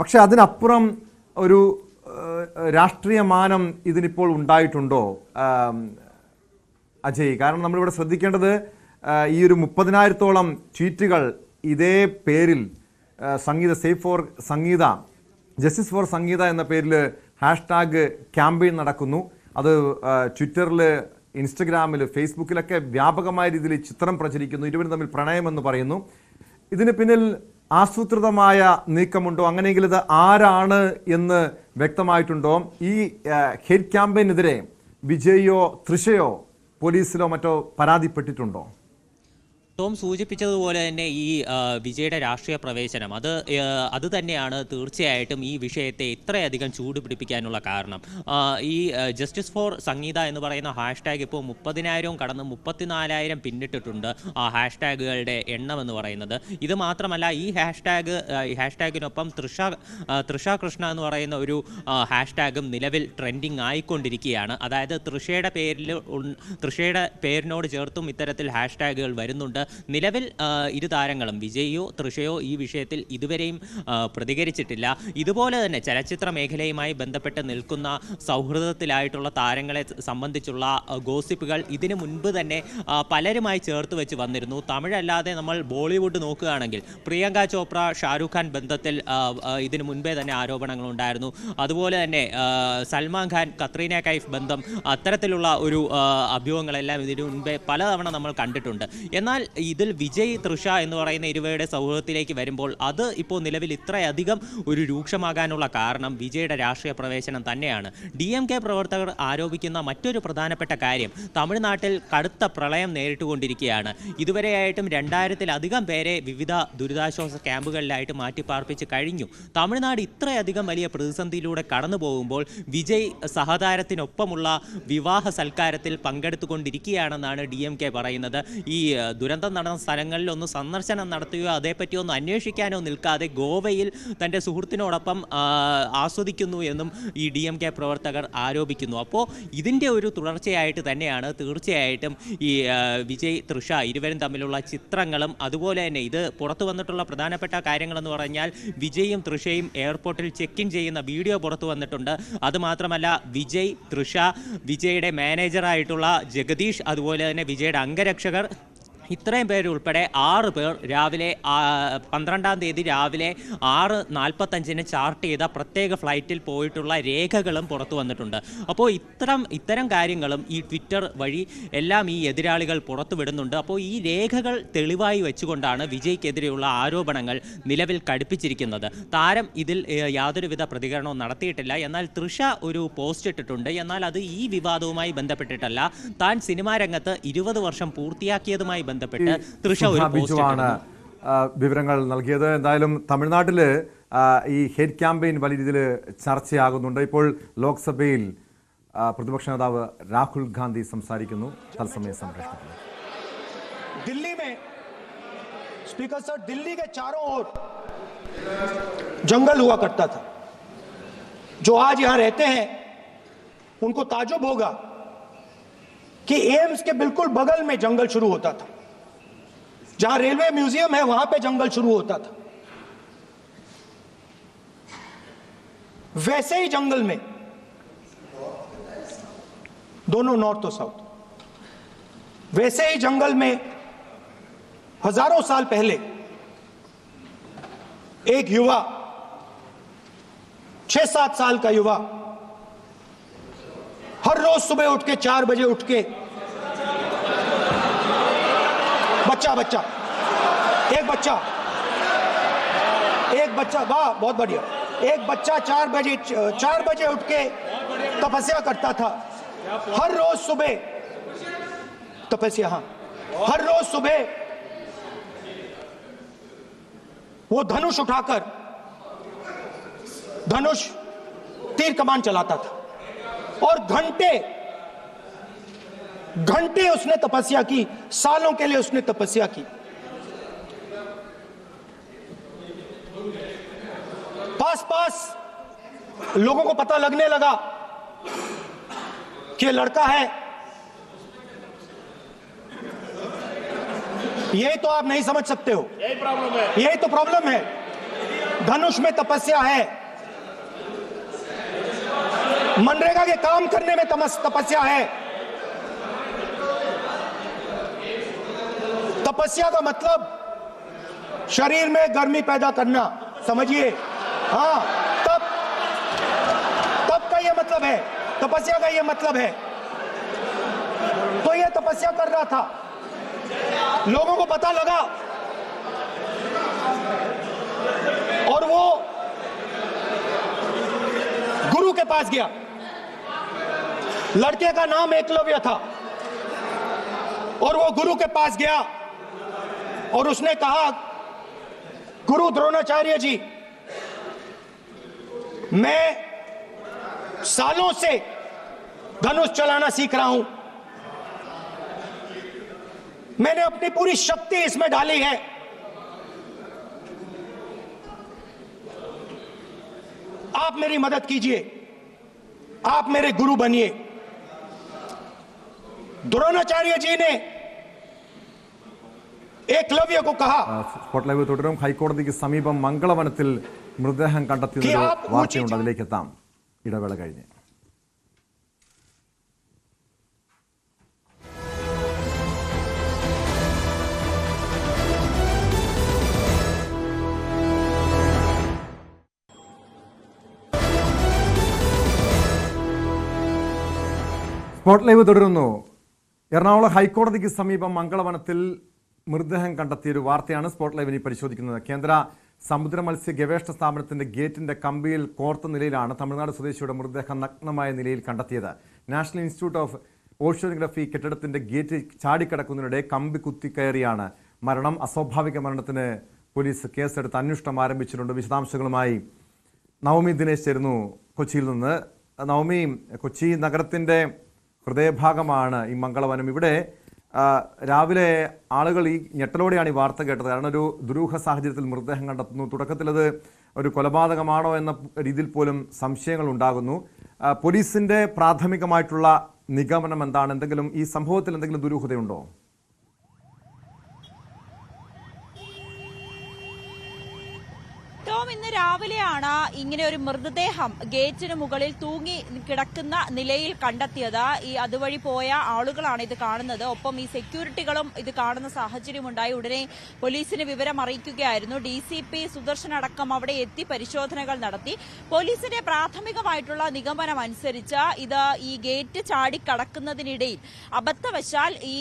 പക്ഷെ അതിനപ്പുറം ഒരു രാഷ്ട്രീയ മാനം ഇതിനിപ്പോൾ ഉണ്ടായിട്ടുണ്ടോ അജയ്? കാരണം നമ്മളിവിടെ ശ്രദ്ധിക്കേണ്ടത് ഈ ഒരു 30,000-ഓളം ട്വീറ്റുകൾ ഇതേ പേരിൽ Sangeetha safe for Sangeetha, justice for Sangeetha എന്ന പേരിൽ ഹാഷ്ടാഗ് ക്യാമ്പയിൻ നടക്കുന്നു. അത് ട്വിറ്ററിൽ, ഇൻസ്റ്റഗ്രാമിൽ, ഫേസ്ബുക്കിലൊക്കെ വ്യാപകമായ രീതിയിൽ ചിത്രം പ്രചരിക്കുന്നു. ഇരുവരും തമ്മിൽ പ്രണയമെന്ന് പറയുന്നു. ഇതിന് പിന്നിൽ ആസൂത്രിതമായ നീക്കമുണ്ടോ? അങ്ങനെയെങ്കിൽ ഇത് ആരാണ് എന്ന് വ്യക്തമായിട്ടുണ്ടോ? ഈ ഹെയ്റ്റ് ക്യാമ്പയിനെതിരെ വിജയോ തൃഷയോ പോലീസിലോ മറ്റോ പരാതിപ്പെട്ടിട്ടുണ്ടോ? ടോം സൂചിപ്പിച്ചതുപോലെ തന്നെ ഈ വിജയുടെ രാഷ്ട്രീയ പ്രവേശനം അത് തന്നെയാണ് തീർച്ചയായിട്ടും ഈ വിഷയത്തെ ഇത്രയധികം ചൂടുപിടിപ്പിക്കാനുള്ള കാരണം. ഈ ജസ്റ്റിസ് ഫോർ സംഗീത എന്ന് പറയുന്ന ഹാഷ്ടാഗ് ഇപ്പോൾ 30,000 കടന്ന് 34,000 പിന്നിട്ടിട്ടുണ്ട് ആ ഹാഷ്ടാഗുകളുടെ എണ്ണം എന്ന് പറയുന്നത്. ഇത് മാത്രമല്ല, ഈ ഹാഷ്ടാഗിനൊപ്പം തൃഷ കൃഷ്ണ എന്ന് പറയുന്ന ഒരു ഹാഷ്ടാഗും നിലവിൽ ട്രെൻഡിങ് ആയിക്കൊണ്ടിരിക്കുകയാണ്. അതായത് തൃഷയുടെ പേരിനോട് ചേർത്തും ഇത്തരത്തിൽ ഹാഷ്ടാഗുകൾ വരുന്നുണ്ട്. നിലവിൽ ഇരു താരങ്ങളും വിജയോ തൃഷയോ ഈ വിഷയത്തിൽ ഇതുവരെയും പ്രതികരിച്ചിട്ടില്ല. ഇതുപോലെ തന്നെ ചലച്ചിത്ര മേഖലയുമായി ബന്ധപ്പെട്ട് നിൽക്കുന്ന സൗഹൃദത്തിലായിട്ടുള്ള താരങ്ങളെ സംബന്ധിച്ചുള്ള ഗോസിപ്പുകൾ ഇതിനു മുൻപ് തന്നെ പലരുമായി ചേർത്ത് വെച്ച് വന്നിരുന്നു. തമിഴല്ലാതെ നമ്മൾ ബോളിവുഡ് നോക്കുകയാണെങ്കിൽ പ്രിയങ്ക ചോപ്ര, ഷാരൂഖ് ഖാൻ ബന്ധത്തിൽ ഇതിനു മുൻപേ തന്നെ ആരോപണങ്ങളുണ്ടായിരുന്നു. അതുപോലെ തന്നെ സൽമാൻ ഖാൻ, കത്രീന കൈഫ് ബന്ധം, അത്തരത്തിലുള്ള ഒരു അഭ്യൂഹങ്ങളെല്ലാം ഇതിനു മുൻപേ പലതവണ നമ്മൾ കണ്ടിട്ടുണ്ട്. എന്നാൽ ഇതിൽ വിജയ് തൃഷ എന്ന് പറയുന്ന ഇരുവരുടെ സൗഹൃദത്തിലേക്ക് വരുമ്പോൾ അത് ഇപ്പോൾ നിലവിൽ ഇത്രയധികം ഒരു രൂക്ഷമാകാനുള്ള കാരണം വിജയുടെ രാഷ്ട്രീയ പ്രവേശനം തന്നെയാണ്. DMK പ്രവർത്തകർ ആരോപിക്കുന്ന മറ്റൊരു പ്രധാനപ്പെട്ട കാര്യം, തമിഴ്നാട്ടിൽ കടുത്ത പ്രളയം നേരിട്ടുകൊണ്ടിരിക്കുകയാണ്. ഇതുവരെയായിട്ടും 2000-ലധികം പേരെ വിവിധ ദുരിതാശ്വാസ ക്യാമ്പുകളിലായിട്ട് മാറ്റിപ്പാർപ്പിച്ച് കഴിഞ്ഞു. തമിഴ്നാട് ഇത്രയധികം വലിയ പ്രതിസന്ധിയിലൂടെ കടന്നു പോകുമ്പോൾ വിജയ് സഹതാരത്തിനൊപ്പമുള്ള വിവാഹ സൽക്കാരത്തിൽ പങ്കെടുത്തുകൊണ്ടിരിക്കുകയാണെന്നാണ് DMK പറയുന്നത്. ഈ ദുരന്ത ദുരന്തം നടന്ന സ്ഥലങ്ങളിൽ ഒന്ന് സന്ദർശനം നടത്തുകയോ അതേപ്പറ്റി ഒന്ന് അന്വേഷിക്കാനോ നിൽക്കാതെ ഗോവയിൽ തൻ്റെ സുഹൃത്തിനോടൊപ്പം ആസ്വദിക്കുന്നു എന്നും ഈ DMK പ്രവർത്തകർ ആരോപിക്കുന്നു. അപ്പോൾ ഇതിൻ്റെ ഒരു തുടർച്ചയായിട്ട് തന്നെയാണ് തീർച്ചയായിട്ടും ഈ വിജയ് തൃഷ ഇരുവരും തമ്മിലുള്ള ചിത്രങ്ങളും അതുപോലെ തന്നെ ഇത് പുറത്തു വന്നിട്ടുള്ള പ്രധാനപ്പെട്ട കാര്യങ്ങളെന്ന് പറഞ്ഞാൽ വിജയും തൃഷയും എയർപോർട്ടിൽ ചെക്ക് ഇൻ ചെയ്യുന്ന വീഡിയോ പുറത്തു വന്നിട്ടുണ്ട്. അതുമാത്രമല്ല വിജയ്, തൃഷ, വിജയുടെ മാനേജറായിട്ടുള്ള ജഗദീഷ്, അതുപോലെ തന്നെ വിജയുടെ അംഗരക്ഷകർ, ഇത്രയും പേരുൾപ്പെടെ 6 പേർ രാവിലെ 12-ാം തീയതി രാവിലെ 6:45 ചാർട്ട് ചെയ്ത പ്രത്യേക ഫ്ലൈറ്റിൽ പോയിട്ടുള്ള രേഖകളും പുറത്തു വന്നിട്ടുണ്ട്. അപ്പോൾ ഇത്തരം കാര്യങ്ങളും ഈ ട്വിറ്റർ വഴി എല്ലാം ഈ എതിരാളികൾ പുറത്തുവിടുന്നുണ്ട്. അപ്പോൾ ഈ രേഖകൾ തെളിവായി വെച്ചുകൊണ്ടാണ് വിജയ്ക്കെതിരെയുള്ള ആരോപണങ്ങൾ നിലവിൽ കടുപ്പിച്ചിരിക്കുന്നത്. താരം ഇതിൽ യാതൊരുവിധ പ്രതികരണവും നടത്തിയിട്ടില്ല. എന്നാൽ തൃഷ ഒരു പോസ്റ്റ് ഇട്ടിട്ടുണ്ട്. എന്നാൽ അത് ഈ വിവാദവുമായി ബന്ധപ്പെട്ടിട്ടല്ല. താൻ സിനിമാ രംഗത്ത് 20 വർഷം പൂർത്തിയാക്കിയതുമായി ബന്ധപ്പെട്ട് തൃഷ ഒരു പോസ്റ്റ് ആണ് വിവരങ്ങൾ നൽകിയത്. എന്തായാലും തമിഴ്നാട്ടിൽ ഈ ഹേറ്റ് ക്യാമ്പയിൻ വലിയ രീതിയിൽ ചർച്ചയാകുന്നുണ്ട്. ഇപ്പോൾ ലോക്സഭയിൽ പ്രതിപക്ഷ നേതാവ് രാഹുൽ ഗാന്ധി സംസാരിക്കുന്നു. തത്സമയ സംപ്രേഷണത്തിൽ दिल्ली में स्पीकर सर, दिल्ली के चारों ओर जंगल हुआ करता था. जो आज यहां रहते हैं उनको ताजुब होगा कि एम्स के बिल्कुल बगल में जंगल शुरू होता था. जहां रेलवे म्यूजियम है वहां पे जंगल शुरू होता था. वैसे ही जंगल में दोनों नॉर्थ और साउथ, वैसे ही जंगल में हजारों साल पहले एक युवा, 6-7 साल का युवा, हर रोज सुबह उठ के 4 बजे उठ के एक बच्चा, वाह बहुत बढ़िया, एक बच्चा 4 बजे उठ के तपस्या करता था. हर रोज सुबह तपस्या, हाँ, हर रोज सुबह वो धनुष उठाकर तीर कमान चलाता था और घंटे उसने तपस्या की. सालों के लिए उसने तपस्या की. पास लोगों को पता लगने लगा कि लड़का है. यही तो आप नहीं समझ सकते हो, यही तो प्रॉब्लम है. धनुष में तपस्या है, मनरेगा के काम करने में तपस्या है. तपस्या का मतलब शरीर में गर्मी पैदा करना, समझिए. हाँ, तब का ये मतलब है, तपस्या का ये मतलब है. तो ये तपस्या कर रहा था. लोगों को पता लगा और वो गुरु के पास गया. लड़के का नाम एकलव्य था और वो गुरु के पास गया और उसने कहा, गुरु द्रोणाचार्य जी, मैं सालों से धनुष चलाना सीख रहा हूं. मैंने अपनी पूरी शक्ति इसमें डाली है. आप मेरी मदद कीजिए, आप मेरे गुरु बनिए. द्रोणाचार्य जी ने एकलव्य को कहा. സ്പോട്ട് ലൈവ് തുടരും. ഹൈക്കോടതിക്ക് സമീപം മംഗളവനത്തിൽ മൃതദേഹം കണ്ടെത്തിയ വാർത്തയുണ്ട്, അതിലേക്ക് എത്താം ഇടവേള കഴിഞ്ഞ്. സ്പോട്ട് ലൈവ് തുടരുന്നു. എറണാകുളം ഹൈക്കോടതിക്ക് സമീപം മംഗളവനത്തിൽ മൃതദേഹം കണ്ടെത്തിയൊരു വാർത്തയാണ് സ്പോട്ട് ലൈവിനെ പരിശോധിക്കുന്നത്. കേന്ദ്ര സമുദ്ര മത്സ്യ ഗവേഷണ സ്ഥാപനത്തിന്റെ ഗേറ്റിന്റെ കമ്പിയിൽ കോർത്ത നിലയിലാണ് തമിഴ്നാട് സ്വദേശിയുടെ മൃതദേഹം നഗ്നമായ നിലയിൽ കണ്ടെത്തിയത്. നാഷണൽ ഇൻസ്റ്റിറ്റ്യൂട്ട് ഓഫ് ഓഷ്യനോഗ്രഫി കെട്ടിടത്തിന്റെ ഗേറ്റ് ചാടിക്കിടക്കുന്നതിനിടെ കമ്പി കുത്തിക്കയറിയാണ് മരണം. അസ്വാഭാവിക മരണത്തിന് പോലീസ് കേസെടുത്ത് അന്വേഷണം ആരംഭിച്ചിട്ടുണ്ട്. വിശദാംശങ്ങളുമായി നവമി ദിനേശ് ചേരുന്നു കൊച്ചിയിൽ നിന്ന്. നവമി, കൊച്ചി നഗരത്തിന്റെ ഹൃദയഭാഗമാണ് ഈ മംഗളവനം. ഇവിടെ രാവിലെ ആളുകൾ ഈ ഞെട്ടലോടെയാണ് ഈ വാർത്ത കേട്ടത്. കാരണം ഒരു ദുരൂഹ സാഹചര്യത്തിൽ മൃതദേഹം കണ്ടെത്തുന്നു. തുടക്കത്തിൽ അത് ഒരു കൊലപാതകമാണോ എന്ന രീതിയിൽ പോലും സംശയങ്ങൾ ഉണ്ടാകുന്നു. പോലീസിന്റെ പ്രാഥമികമായിട്ടുള്ള നിഗമനം എന്താണ്? എന്തെങ്കിലും ഈ സംഭവത്തിൽ എന്തെങ്കിലും ദുരൂഹതയുണ്ടോ? ടോം, ഇന്ന് രാവിലെയാണ് ഇങ്ങനെ ഒരു മൃതദേഹം ഗേറ്റിന് മുകളിൽ തൂങ്ങി കിടക്കുന്ന നിലയിൽ കണ്ടെത്തിയത്. ഈ അതുവഴി പോയ ആളുകളാണ് ഇത് കാണുന്നത്. ഒപ്പം ഈ സെക്യൂരിറ്റികളും ഇത് കാണുന്ന സാഹചര്യമുണ്ടായി. ഉടനെ പോലീസിന് വിവരം അറിയിക്കുകയായിരുന്നു. DCP സുദർശൻ അടക്കം അവിടെ എത്തി പരിശോധനകൾ നടത്തി. പോലീസിന്റെ പ്രാഥമികമായിട്ടുള്ള നിഗമനം അനുസരിച്ച് ഇത് ഈ ഗേറ്റ് ചാടിക്കടക്കുന്നതിനിടയിൽ അബദ്ധവശാൽ ഈ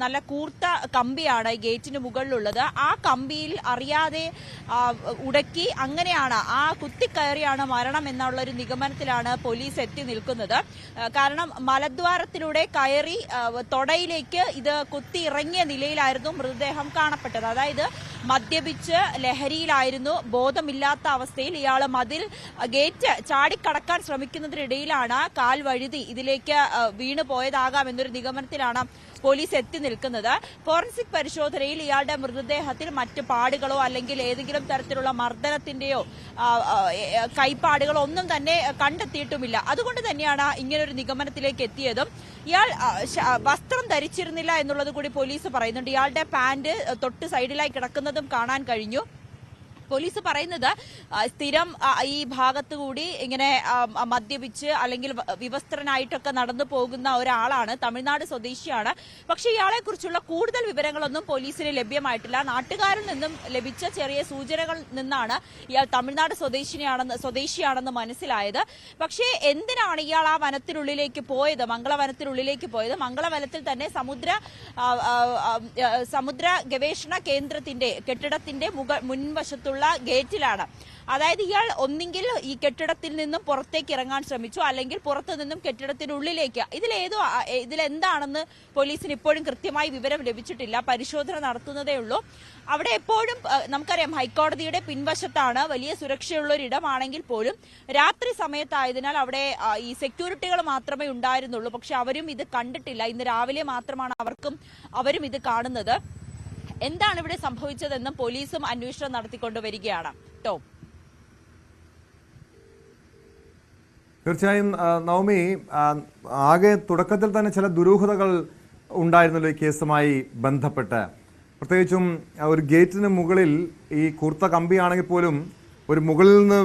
നല്ല കൂർത്ത കമ്പിയാണ് ഗേറ്റിന് മുകളിലുള്ളത്. ആ കമ്പിയിൽ അറിയാതെ ഉടക്കി അങ്ങനെയാണ് ആ കുത്തിക്കയറിയാണ് മരണം എന്നുള്ള ഒരു നിഗമനത്തിലാണ് പോലീസ് എത്തി നിൽക്കുന്നത്. കാരണം മലദ്വാരത്തിലൂടെ കയറി തൊടയിലേക്ക് ഇത് കുത്തി ഇറങ്ങിയ നിലയിലായിരുന്നു മൃതദേഹം കാണപ്പെട്ടത്. അതായത് മദ്യപിച്ച് ലഹരിയിലായിരുന്നു, ബോധമില്ലാത്ത അവസ്ഥയിൽ ഇയാൾ മതിൽ ഗേറ്റ് ചാടിക്കടക്കാൻ ശ്രമിക്കുന്നതിനിടയിലാണ് കാൽ വഴുതി ഇതിലേക്ക് വീണു പോയതാകാം എന്നൊരു നിഗമനത്തിലാണ് പോലീസ് എത്തി നിൽക്കുന്നത്. ഫോറൻസിക് പരിശോധനയിൽ ഇയാളുടെ മൃതദേഹത്തിൽ മറ്റ് പാടുകളോ അല്ലെങ്കിൽ ഏതെങ്കിലും തരത്തിലുള്ള മർദ്ദനത്തിന്റെയോ കൈപ്പാടുകളോ ഒന്നും തന്നെ കണ്ടെത്തിയിട്ടുമില്ല. അതുകൊണ്ട് തന്നെയാണ് ഇങ്ങനൊരു നിഗമനത്തിലേക്ക് എത്തിയതും. ഇയാൾ വസ്ത്രം ധരിച്ചിരുന്നില്ല എന്നുള്ളത് കൂടി പോലീസ് പറയുന്നുണ്ട്. ഇയാളുടെ പാന്റ് തൊട്ട് സൈഡിലായി കിടക്കുന്നതും കാണാൻ കഴിഞ്ഞു. പോലീസ് പറയുന്നത് സ്ഥിരം ഈ ഭാഗത്ത് കൂടി ഇങ്ങനെ മദ്യപിച്ച് അല്ലെങ്കിൽ വിവസ്ത്രനായിട്ടൊക്കെ നടന്നു പോകുന്ന ഒരാളാണ്, തമിഴ്നാട് സ്വദേശിയാണ്. പക്ഷെ ഇയാളെ കുറിച്ചുള്ള കൂടുതൽ വിവരങ്ങളൊന്നും പോലീസിന് ലഭ്യമായിട്ടില്ല. നാട്ടുകാരിൽ നിന്നും ലഭിച്ച ചെറിയ സൂചനകളിൽ നിന്നാണ് ഇയാൾ തമിഴ്നാട് സ്വദേശിയാണെന്ന് മനസ്സിലായത്. പക്ഷേ എന്തിനാണ് ഇയാൾ ആ വനത്തിനുള്ളിലേക്ക് പോയത്, മംഗളവനത്തിനുള്ളിലേക്ക് പോയത്? മംഗളവനത്തിൽ തന്നെ സമുദ്ര ഗവേഷണ കേന്ദ്രത്തിന്റെ കെട്ടിടത്തിന്റെ മുൻവശത്തുള്ള ഗേറ്റിലാണ്. അതായത് ഇയാൾ ഒന്നെങ്കിൽ ഈ കെട്ടിടത്തിൽ നിന്നും പുറത്തേക്ക് ഇറങ്ങാൻ ശ്രമിച്ചു, അല്ലെങ്കിൽ പുറത്തു നിന്നും കെട്ടിടത്തിനുള്ളിലേക്ക്. ഇതിലെന്താണെന്ന് പോലീസിന് ഇപ്പോഴും കൃത്യമായി വിവരം ലഭിച്ചിട്ടില്ല. പരിശോധന നടത്തുന്നതേ ഉള്ളൂ. അവിടെ എപ്പോഴും നമുക്കറിയാം ഹൈക്കോടതിയുടെ പിൻവശത്താണ്, വലിയ സുരക്ഷയുള്ള ഒരിടമാണെങ്കിൽ പോലും രാത്രി സമയത്തായതിനാൽ അവിടെ ഈ സെക്യൂരിറ്റികൾ മാത്രമേ ഉണ്ടായിരുന്നുള്ളൂ. പക്ഷെ അവരും ഇത് കണ്ടിട്ടില്ല. ഇന്ന് രാവിലെ മാത്രമാണ് അവരും ഇത് കാണുന്നത്. എന്താണ് ഇവിടെ സംഭവിച്ചതെന്നും പോലീസും അന്വേഷണം നടത്തിക്കൊണ്ടുവരികയാണ്. ടോം, തീർച്ചയായും നവമി, ആകെ തുടക്കത്തിൽ തന്നെ ചില ദുരൂഹതകൾ ഉണ്ടായിരുന്നല്ലോ ഈ കേസുമായി ബന്ധപ്പെട്ട്. പ്രത്യേകിച്ചും ഒരു ഗേറ്റിന് മുകളിൽ ഈ കൂർത്ത കമ്പിയാണെങ്കിൽ പോലും ഒരു മുകളിൽ നിന്ന്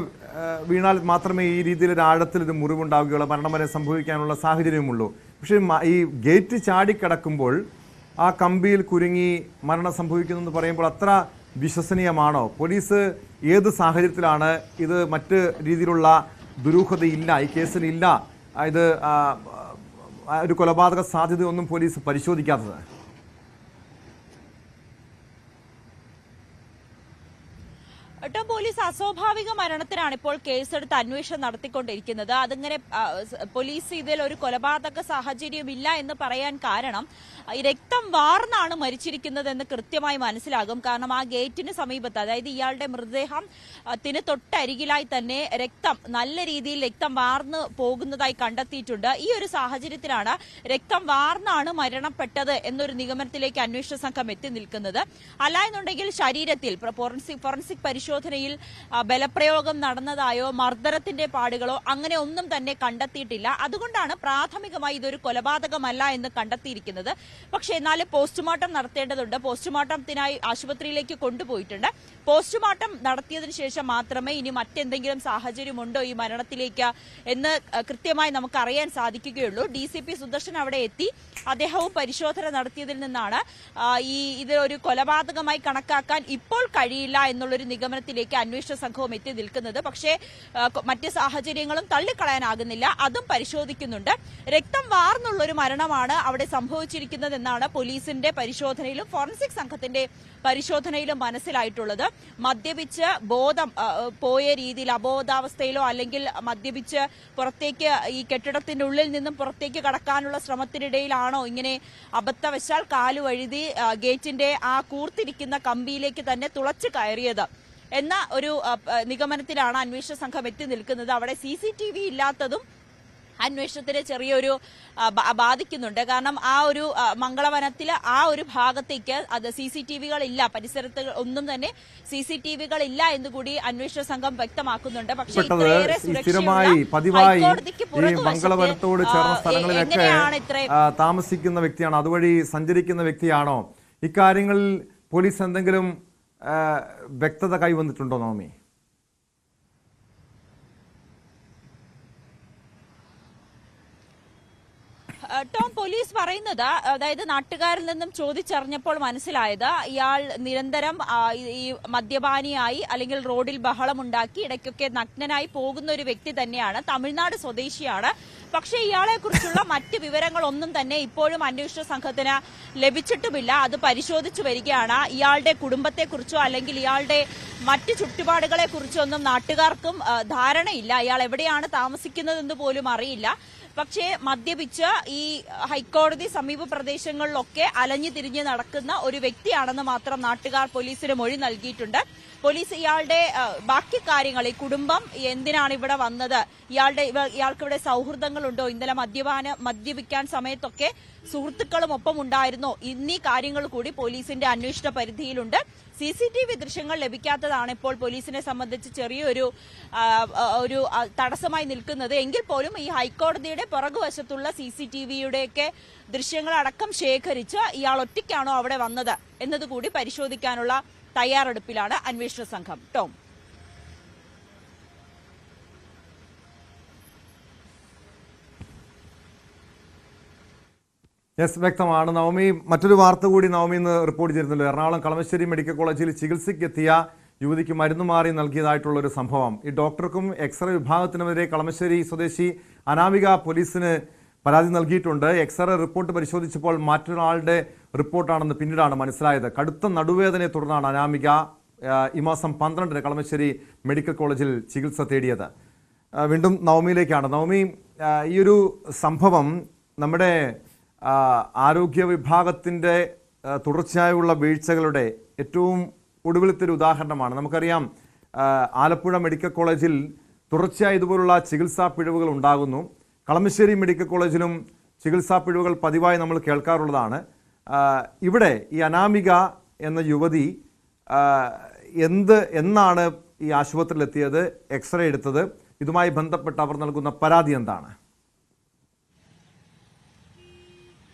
വീണാൽ മാത്രമേ ഈ രീതിയിൽ ഒരു ആഴത്തിൽ ഒരു മുറിവുണ്ടാവുകയുള്ളൂ, മരണം വരെ സംഭവിക്കാനുള്ള സാഹചര്യമുള്ളൂ. പക്ഷേ ഈ ഗേറ്റ് ചാടിക്കിടക്കുമ്പോൾ ആ കമ്പിയിൽ കുരുങ്ങി മരണം സംഭവിക്കുന്നു പറയുമ്പോൾ അത്ര വിശ്വസനീയമാണോ? പോലീസ് ഏത് സാഹചര്യത്തിലാണ് ഇത് മറ്റ് രീതിയിലുള്ള ദുരൂഹതയില്ല, ഈ കേസിനില്ല, ഇത് ഒരു കൊലപാതക സാധ്യതയൊന്നും പോലീസ് പരിശോധിക്കാത്തത്? പോലീസ് അസ്വാഭാവിക മരണത്തിനാണ് ഇപ്പോൾ കേസെടുത്ത് അന്വേഷണം നടത്തിക്കൊണ്ടിരിക്കുന്നത്. അതിങ്ങനെ പോലീസ് ഇതിൽ ഒരു കൊലപാതക സാഹചര്യമില്ല എന്ന് പറയാൻ കാരണം രക്തം വാർന്നാണ് മരിച്ചിരിക്കുന്നതെന്ന് കൃത്യമായി മനസ്സിലാകും. കാരണം ആ ഗേറ്റിന് സമീപത്ത്, അതായത് ഇയാളുടെ മൃതദേഹത്തിന് തൊട്ടരികിലായി തന്നെ നല്ല രീതിയിൽ രക്തം വാർന്ന് പോകുന്നതായി കണ്ടെത്തിയിട്ടുണ്ട്. ഈ ഒരു സാഹചര്യത്തിലാണ് രക്തം വാർന്നാണ് മരണപ്പെട്ടത് എന്നൊരു നിഗമനത്തിലേക്ക് അന്വേഷണ സംഘം എത്തി നിൽക്കുന്നത്. അല്ല എന്നുണ്ടെങ്കിൽ ശരീരത്തിൽ ഫോറൻസിക് പരിശോധനയിൽ ബലപ്രയോഗം നടന്നതായോ മർദ്ദനത്തിന്റെ പാടുകളോ അങ്ങനെ ഒന്നും തന്നെ കണ്ടെത്തിയിട്ടില്ല. അതുകൊണ്ടാണ് പ്രാഥമികമായി ഇതൊരു കൊലപാതകമല്ല എന്ന് കണ്ടെത്തിയിരിക്കുന്നത്. പക്ഷേ എന്നാലും പോസ്റ്റ്മോർട്ടം നടത്തേണ്ടതുണ്ട്. പോസ്റ്റ്മോർട്ടത്തിനായി ആശുപത്രിയിലേക്ക് കൊണ്ടുപോയിട്ടുണ്ട്. പോസ്റ്റ്മോർട്ടം നടത്തിയതിനു ശേഷം മാത്രമേ ഇനി മറ്റെന്തെങ്കിലും സാഹചര്യമുണ്ടോ ഈ മരണത്തിലേക്ക് എന്ന് കൃത്യമായി നമുക്ക് അറിയാൻ സാധിക്കുകയുള്ളൂ. DCP സുദർശൻ അവിടെ എത്തി. അദ്ദേഹവും പരിശോധന നടത്തിയതിൽ നിന്നാണ് ഇത് ഒരു കൊലപാതകമായി കണക്കാക്കാൻ ഇപ്പോൾ കഴിയില്ല എന്നുള്ളൊരു നിഗമനത്തിലേക്ക് അന്വേഷണ സംഘവും എത്തി നിൽക്കുന്നത്. പക്ഷേ മറ്റ് സാഹചര്യങ്ങളും തള്ളിക്കളയാനാകുന്നില്ല, അതും പരിശോധിക്കുന്നുണ്ട്. രക്തം വാർന്നുള്ളൊരു മരണമാണ് അവിടെ സംഭവിച്ചിരിക്കുന്നതെന്നാണ് പോലീസിന്റെ പരിശോധനയിലും ഫോറൻസിക് സംഘത്തിന്റെ പരിശോധനയിലും മനസ്സിലായിട്ടുള്ളത്. മദ്യപിച്ച് ബോധം പോയ രീതിയിൽ അബോധാവസ്ഥയിലോ അല്ലെങ്കിൽ മദ്യപിച്ച് പുറത്തേക്ക് ഈ കെട്ടിടത്തിന്റെ ഉള്ളിൽ നിന്നും പുറത്തേക്ക് കടക്കാനുള്ള ശ്രമത്തിനിടയിലാണോ ഇങ്ങനെ അബദ്ധവശാൽ കാല് വഴുതി ഗേറ്റിന്റെ ആ കൂർത്തിരിക്കുന്ന കമ്പിയിലേക്ക് തന്നെ തുളച്ചു കയറിയത് എന്ന ഒരു നിഗമനത്തിലാണ് അന്വേഷണ സംഘം എത്തി നിൽക്കുന്നത്. അവിടെ CCTV ഇല്ലാത്തതും അന്വേഷണത്തിന് ചെറിയൊരു ബാധിക്കുന്നുണ്ട്. കാരണം ആ ഒരു മംഗളവനത്തിലെ ആ ഒരു ഭാഗത്തേക്ക് അത് CCTV-കൾ ഇല്ല, പരിസരത്ത് ഒന്നും തന്നെ CCTV-കൾ ഇല്ല എന്നുകൂടി അന്വേഷണ സംഘം വ്യക്തമാക്കുന്നുണ്ട്. പക്ഷേ ഇത്രയേറെ പതിവായി ഈ മംഗളവനത്തോട് ചേർന്ന സ്ഥലങ്ങളിലൊക്കെ താമസിക്കുന്ന വ്യക്തിയാണോ, അതുവഴി സഞ്ചരിക്കുന്ന വ്യക്തിയാണോ? ഇക്കാര്യങ്ങളിൽ പോലീസ് എന്തെങ്കിലും വ്യക്തത കൈവന്നിട്ടുണ്ടോ നവമി? ടോം, പോലീസ് പറയുന്നത്, അതായത് നാട്ടുകാരിൽ നിന്നും ചോദിച്ചറിഞ്ഞപ്പോൾ മനസ്സിലായത് ഇയാൾ നിരന്തരം ഈ മദ്യപാനിയായി അല്ലെങ്കിൽ റോഡിൽ ബഹളമുണ്ടാക്കി ഇടയ്ക്കൊക്കെ നഗ്നനായി പോകുന്ന ഒരു വ്യക്തി തന്നെയാണ്. തമിഴ്നാട് സ്വദേശിയാണ്. പക്ഷേ ഇയാളെ കുറിച്ചുള്ള മറ്റ് വിവരങ്ങളൊന്നും തന്നെ ഇപ്പോഴും അന്വേഷണ സംഘത്തിന് ലഭിച്ചിട്ടുമില്ല. അത് പരിശോധിച്ചു വരികയാണ്. ഇയാളുടെ കുടുംബത്തെക്കുറിച്ചോ അല്ലെങ്കിൽ ഇയാളുടെ മറ്റ് ചുറ്റുപാടുകളെ കുറിച്ചോ ഒന്നും നാട്ടുകാർക്കും ധാരണയില്ല. ഇയാൾ എവിടെയാണ് താമസിക്കുന്നതെന്ന് പോലും അറിയില്ല. പക്ഷേ മദ്യപിച്ച് ഈ ഹൈക്കോടതി സമീപ പ്രദേശങ്ങളിലൊക്കെ അലഞ്ഞു തിരിഞ്ഞ് നടക്കുന്ന ഒരു വ്യക്തിയാണെന്ന് മാത്രം നാട്ടുകാർ പോലീസിന് മൊഴി നൽകിയിട്ടുണ്ട്. പോലീസ് ഇയാളുടെ ബാക്കി കാര്യങ്ങൾ, ഈ കുടുംബം എന്തിനാണ് ഇവിടെ വന്നത്, ഇയാൾക്ക് ഇവിടെ സൗഹൃദങ്ങളുണ്ടോ, ഇന്നലെ മദ്യപിക്കാൻ സമയത്തൊക്കെ സുഹൃത്തുക്കളും ഒപ്പം ഉണ്ടായിരുന്നോ, എന്നീ കാര്യങ്ങൾ കൂടി പോലീസിന്റെ അന്വേഷണ പരിധിയിലുണ്ട്. CCTV ദൃശ്യങ്ങൾ ലഭിക്കാത്തതാണ് ഇപ്പോൾ പോലീസിനെ സംബന്ധിച്ച് ചെറിയൊരു തടസ്സമായി നിൽക്കുന്നത്. എങ്കിൽ പോലും ഈ ഹൈക്കോടതിയുടെ പുറകുവശത്തുള്ള CCTV-യുടെയൊക്കെ ദൃശ്യങ്ങളടക്കം ശേഖരിച്ച് ഇയാൾ ഒറ്റയ്ക്കാണോ അവിടെ വന്നത് എന്നതുകൂടി പരിശോധിക്കാനുള്ള തയ്യാറെടുപ്പിലാണ് അന്വേഷണ സംഘം. ടോം. യെസ്, വ്യക്തമാണ് നവമി. മറ്റൊരു വാർത്ത കൂടി നവമി ഇന്ന് റിപ്പോർട്ട് ചെയ്തിരുന്നല്ലോ. എറണാകുളം കളമശ്ശേരി മെഡിക്കൽ കോളേജിൽ ചികിത്സയ്ക്കെത്തിയ യുവതിക്ക് മരുന്ന് മാറി നൽകിയതായിട്ടുള്ളൊരു സംഭവം. ഈ ഡോക്ടർക്കും എക്സ്റേ വിഭാഗത്തിനുമെതിരെ കളമശ്ശേരി സ്വദേശി അനാമിക പോലീസിന് പരാതി നൽകിയിട്ടുണ്ട്. എക്സ്റേ റിപ്പോർട്ട് പരിശോധിച്ചപ്പോൾ മറ്റൊരാളുടെ റിപ്പോർട്ടാണെന്ന് പിന്നീടാണ് മനസ്സിലായത്. കടുത്ത നടുവേദനയെ തുടർന്നാണ് അനാമിക ഈ മാസം 12-ന് കളമശ്ശേരി മെഡിക്കൽ കോളേജിൽ ചികിത്സ തേടിയത്. വീണ്ടും നവമിയിലേക്കാണ്. നവമി, ഈ ഒരു സംഭവം നമ്മുടെ ആരോഗ്യ വിഭാഗത്തിൻ്റെ തുടർച്ചയായുള്ള വീഴ്ചകളുടെ ഏറ്റവും ഒടുവിലത്തെ ഒരു ഉദാഹരണമാണ്. നമുക്കറിയാം, ആലപ്പുഴ മെഡിക്കൽ കോളേജിൽ തുടർച്ചയായി ഇതുപോലുള്ള ചികിത്സാ പിഴവുകൾ ഉണ്ടാകുന്നു. കളമശ്ശേരി മെഡിക്കൽ കോളേജിലും ചികിത്സാ പിഴവുകൾ പതിവായി നമ്മൾ കേൾക്കാറുള്ളതാണ്. ഇവിടെ ഈ അനാമിക എന്ന യുവതി എന്നാണ് ഈ ആശുപത്രിയിലെത്തിയത്, എക്സ്റേ എടുത്തത്? ഇതുമായി ബന്ധപ്പെട്ട് അവർ നൽകുന്ന പരാതി എന്താണ്?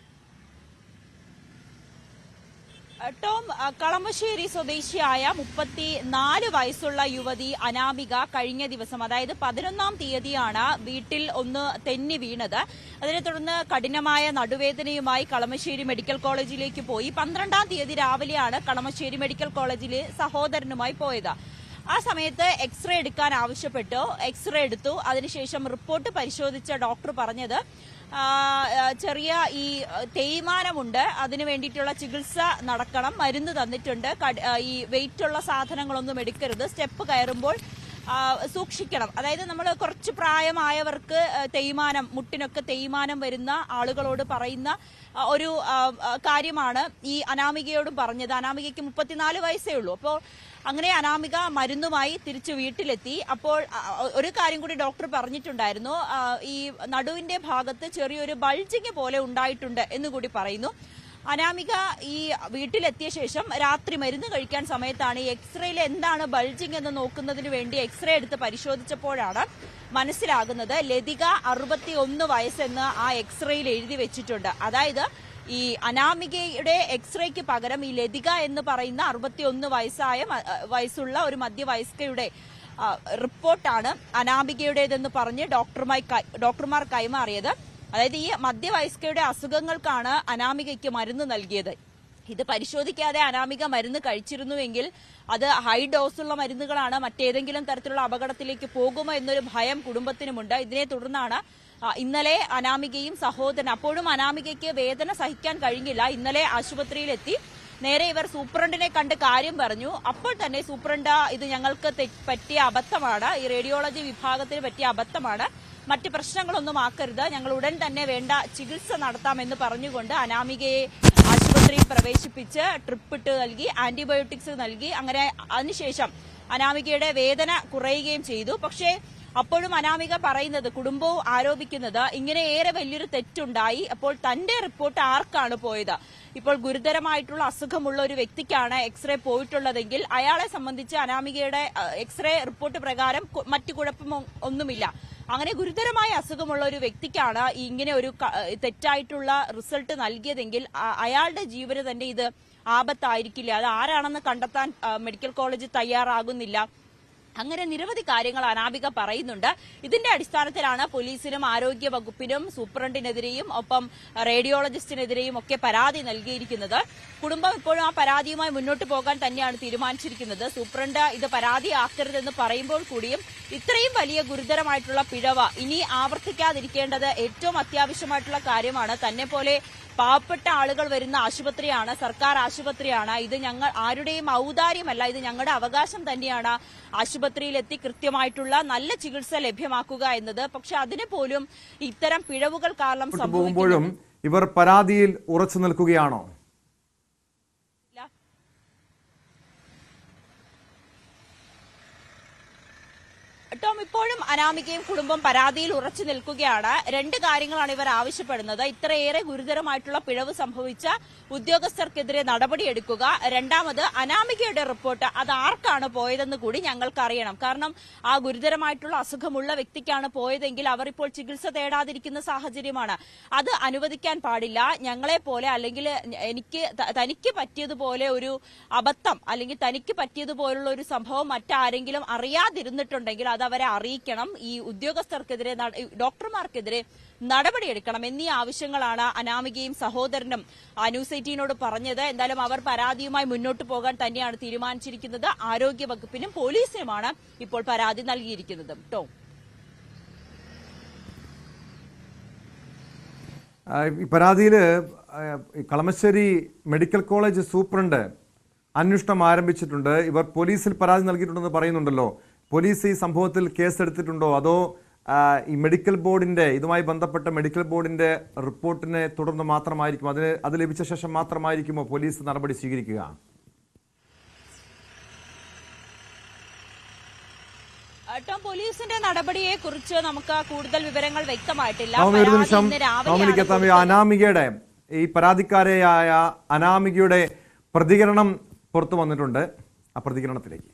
ടോം, കളമശ്ശേരി സ്വദേശിയായ 34 വയസ്സുള്ള യുവതി അനാമിക കഴിഞ്ഞ ദിവസം, അതായത് 11-ാം തീയതിയാണ് വീട്ടിൽ ഒന്ന് തെന്നി വീണത്. അതിനെ തുടർന്ന് കഠിനമായ നടുവേദനയുമായി കളമശ്ശേരി മെഡിക്കൽ കോളേജിലേക്ക് പോയി. 12-ാം തീയതി രാവിലെയാണ് കളമശ്ശേരി മെഡിക്കൽ കോളേജിലെ സഹോദരനുമായി പോയത്. ആ സമയത്ത് എക്സ്റേ എടുക്കാൻ ആവശ്യപ്പെട്ടു. എക്സ്റേ എടുത്തു. അതിനുശേഷം റിപ്പോർട്ട് പരിശോധിച്ച ഡോക്ടർ പറഞ്ഞത് ചെറിയ ഈ തേയ്മാനമുണ്ട്, അതിന് വേണ്ടിയിട്ടുള്ള ചികിത്സ നടക്കണം, മരുന്ന് തന്നിട്ടുണ്ട്, ഈ വെയിറ്റുള്ള സാധനങ്ങളൊന്നും എടുക്കരുത്, സ്റ്റെപ്പ് കയറുമ്പോൾ സൂക്ഷിക്കണം. അതായത് നമ്മൾ കുറച്ച് പ്രായമായവർക്ക് തേയ്മാനം, മുട്ടിനൊക്കെ തേയ്മാനം വരുന്ന ആളുകളോട് പറയുന്ന ഒരു കാര്യമാണ് ഈ അനാമികയോടും പറഞ്ഞത്. അനാമികയ്ക്ക് 34 വയസ്സേ ഉള്ളൂ. അപ്പോൾ അങ്ങനെ അനാമിക മരുന്നുമായി തിരിച്ചു വീട്ടിലെത്തി. അപ്പോൾ ഒരു കാര്യം കൂടി ഡോക്ടർ പറഞ്ഞിട്ടുണ്ടായിരുന്നു, ഈ നടുവിന്റെ ഭാഗത്ത് ചെറിയൊരു ബൾജിങ് പോലെ ഉണ്ടായിട്ടുണ്ട് എന്നുകൂടി പറയുന്നു. അനാമിക ഈ വീട്ടിലെത്തിയ ശേഷം രാത്രി മരുന്ന് കഴിക്കാൻ സമയത്താണ് ഈ എക്സ്റേയിൽ എന്താണ് ബൾജിങ് എന്ന് നോക്കുന്നതിന് വേണ്ടി എക്സ്റേ എടുത്ത് പരിശോധിച്ചപ്പോഴാണ് മനസ്സിലാകുന്നത് ലതിക 61 വയസ്സെന്ന് ആ എക്സ്റേയിൽ എഴുതി വെച്ചിട്ടുണ്ട്. അതായത് ഈ അനാമികയുടെ എക്സ്റേക്ക് പകരം ഈ ലതിക എന്ന് പറയുന്ന 61 വയസ്സുള്ള ഒരു മധ്യവയസ്കയുടെ റിപ്പോർട്ടാണ് അനാമികയുടേതെന്ന് പറഞ്ഞ് ഡോക്ടർമാർ കൈമാറിയത്. അതായത് ഈ മധ്യവയസ്കയുടെ അസുഖങ്ങൾക്കാണ് അനാമികയ്ക്ക് മരുന്ന് നൽകിയത്. ഇത് പരിശോധിക്കാതെ അനാമിക മരുന്ന് കഴിച്ചിരുന്നുവെങ്കിൽ അത് ഹൈ ഡോസുള്ള മരുന്നുകളാണ്, മറ്റേതെങ്കിലും തരത്തിലുള്ള അപകടത്തിലേക്ക് പോകുമോ എന്നൊരു ഭയം കുടുംബത്തിനുമുണ്ട്. ഇതിനെ തുടർന്നാണ് ഇന്നലെ അനാമികയും സഹോദരൻ, അപ്പോഴും അനാമികയ്ക്ക് വേദന സഹിക്കാൻ കഴിഞ്ഞില്ല, ഇന്നലെ ആശുപത്രിയിലെത്തി. നേരെ ഇവർ സൂപ്രണ്ടിനെ കണ്ട് കാര്യം പറഞ്ഞു. അപ്പോൾ തന്നെ സൂപ്രണ്ട് ഇത് ഞങ്ങൾക്ക് പറ്റിയ അബദ്ധമാണ്, ഈ റേഡിയോളജി വിഭാഗത്തിന് പറ്റിയ അബദ്ധമാണ്, മറ്റ് പ്രശ്നങ്ങളൊന്നും ആക്കരുത്, ഞങ്ങൾ ഉടൻ തന്നെ വേണ്ട ചികിത്സ നടത്താമെന്ന് പറഞ്ഞുകൊണ്ട് അനാമികയെ ആശുപത്രിയിൽ പ്രവേശിപ്പിച്ച് ട്രിപ്പ് ഇട്ട് നൽകി, ആന്റിബയോട്ടിക്സ് നൽകി. അങ്ങനെ അതിനുശേഷം അനാമികയുടെ വേദന കുറയുകയും ചെയ്തു. പക്ഷേ അപ്പോഴും അനാമിക പറയുന്നത്, കുടുംബവും ആരോപിക്കുന്നത് ഇങ്ങനെ ഏറെ വലിയൊരു തെറ്റുണ്ടായി, അപ്പോൾ തന്റെ റിപ്പോർട്ട് ആർക്കാണ് പോയത്? ഇപ്പോൾ ഗുരുതരമായിട്ടുള്ള അസുഖമുള്ള ഒരു വ്യക്തിക്കാണ് എക്സ്റേ പോയിട്ടുള്ളതെങ്കിൽ അയാളെ സംബന്ധിച്ച് അനാമികയുടെ എക്സ്റേ റിപ്പോർട്ട് പ്രകാരം മറ്റു കുഴപ്പമൊന്നുമില്ല. അങ്ങനെ ഗുരുതരമായ അസുഖമുള്ള ഒരു വ്യക്തിക്കാണ് ഇങ്ങനെ ഒരു തെറ്റായിട്ടുള്ള റിസൾട്ട് നൽകിയതെങ്കിൽ അയാളുടെ ജീവന് തന്നെ ഇത് ആപത്തായിരിക്കില്ല. അത് ആരാണെന്ന് കണ്ടെത്താൻ മെഡിക്കൽ കോളേജ് തയ്യാറാകുന്നില്ല. അങ്ങനെ നിരവധി കാര്യങ്ങൾ അനാമിക പറയുന്നുണ്ട്. ഇതിന്റെ അടിസ്ഥാനത്തിലാണ് പോലീസിനും ആരോഗ്യ വകുപ്പിനും സൂപ്രണ്ടിനെതിരെയും ഒപ്പം റേഡിയോളജിസ്റ്റിനെതിരെയും ഒക്കെ പരാതി നൽകിയിരിക്കുന്നത്. കുടുംബം ഇപ്പോഴും ആ പരാതിയുമായി മുന്നോട്ട് പോകാൻ തന്നെയാണ് തീരുമാനിച്ചിരിക്കുന്നത്. സൂപ്രണ്ട് ഇത് പരാതിയാക്കരുതെന്ന് പറയുമ്പോൾ കൂടിയും ഇത്രയും വലിയ ഗുരുതരമായിട്ടുള്ള പിഴവ് ഇനി ആവർത്തിക്കാതിരിക്കേണ്ടത് ഏറ്റവും അത്യാവശ്യമായിട്ടുള്ള കാര്യമാണ്. തന്നെ പോലെ പാവപ്പെട്ട ആളുകൾ വരുന്ന ആശുപത്രിയാണ്, സർക്കാർ ആശുപത്രിയാണ്. ഇത് ഞങ്ങൾ ആരുടെയും ഔദാര്യമല്ല, ഇത് ഞങ്ങളുടെ അവകാശം തന്നെയാണ് ആശുപത്രിയിലെത്തി കൃത്യമായിട്ടുള്ള നല്ല ചികിത്സ ലഭ്യമാക്കുക എന്നത്. പക്ഷെ അതിന് പോലും ഇത്തരം പിഴവുകൾ കാരണം സംഭവിക്കുമ്പോഴും ഇവർ പരാതിയിൽ ഉറച്ചു നിൽക്കുകയാണോ? ടോം, ഇപ്പോഴും അനാമികയും കുടുംബം പരാതിയിൽ ഉറച്ചു നിൽക്കുകയാണ്. രണ്ട് കാര്യങ്ങളാണ് ഇവർ ആവശ്യപ്പെടുന്നത്. ഇത്രയേറെ ഗുരുതരമായിട്ടുള്ള പിഴവ് സംഭവിച്ച ഉദ്യോഗസ്ഥർക്കെതിരെ നടപടിയെടുക്കുക. രണ്ടാമത്, അനാമികയുടെ റിപ്പോർട്ട് അത് ആർക്കാണ് പോയതെന്ന് കൂടി ഞങ്ങൾക്ക് അറിയണം. കാരണം ആ ഗുരുതരമായിട്ടുള്ള അസുഖമുള്ള വ്യക്തിക്കാണ് പോയതെങ്കിൽ അവർ ഇപ്പോൾ ചികിത്സ തേടാതിരിക്കുന്ന സാഹചര്യമാണ്. അത് അനുവദിക്കാൻ പാടില്ല. ഞങ്ങളെ പോലെ അല്ലെങ്കിൽ തനിക്ക് പറ്റിയതുപോലെ ഒരു അബദ്ധം അല്ലെങ്കിൽ തനിക്ക് പറ്റിയതുപോലുള്ള ഒരു സംഭവം മറ്റാരെങ്കിലും അറിയാതിരുന്നിട്ടുണ്ടെങ്കിൽ അത് അവരെ അറിയിക്കണം. ഈ ഉദ്യോഗസ്ഥർക്കെതിരെ, ഡോക്ടർമാർക്കെതിരെ നടപടിയെടുക്കണം എന്നീ ആവശ്യങ്ങളാണ് അനാമികയും സഹോദരനും ന്യൂസ് 18നോട് പറഞ്ഞത്. എന്തായാലും അവർ പരാതിയുമായി മുന്നോട്ട് പോകാൻ തന്നെയാണ് തീരുമാനിച്ചിരിക്കുന്നത്. ആരോഗ്യ വകുപ്പിനും പോലീസിനുമാണ് ഇപ്പോൾ പരാതി നൽകിയിരിക്കുന്നത്. ടോം, ഈ പരാതിയിൽ കളമശ്ശേരി മെഡിക്കൽ കോളേജ് സൂപ്രണ്ട് അന്വേഷണം ആരംഭിച്ചിട്ടുണ്ട്. ഇവർ പോലീസിൽ പരാതി നൽകിയിട്ടുണ്ടെന്ന് പറയുന്നുണ്ടല്ലോ. പോലീസ് ഈ സംഭവത്തിൽ കേസെടുത്തിട്ടുണ്ടോ? അതോ ഈ മെഡിക്കൽ ബോർഡിന്റെ, ഇതുമായി ബന്ധപ്പെട്ട മെഡിക്കൽ ബോർഡിന്റെ റിപ്പോർട്ടിനെ തുടർന്ന് മാത്രമായിരിക്കും, അത് ലഭിച്ച ശേഷം മാത്രമായിരിക്കുമോ പോലീസ് നടപടി സ്വീകരിക്കുക? പോലീസിന്റെ നടപടിയെ കുറിച്ച് നമുക്ക് കൂടുതൽ വിവരങ്ങൾ വ്യക്തമായിട്ടില്ല. ഒരു നിമിഷം അനാമികയുടെ, ഈ പരാതിക്കാരിയായ അനാമികയുടെ പ്രതികരണം പുറത്തു വന്നിട്ടുണ്ട്. ആ പ്രതികരണത്തിലേക്ക്.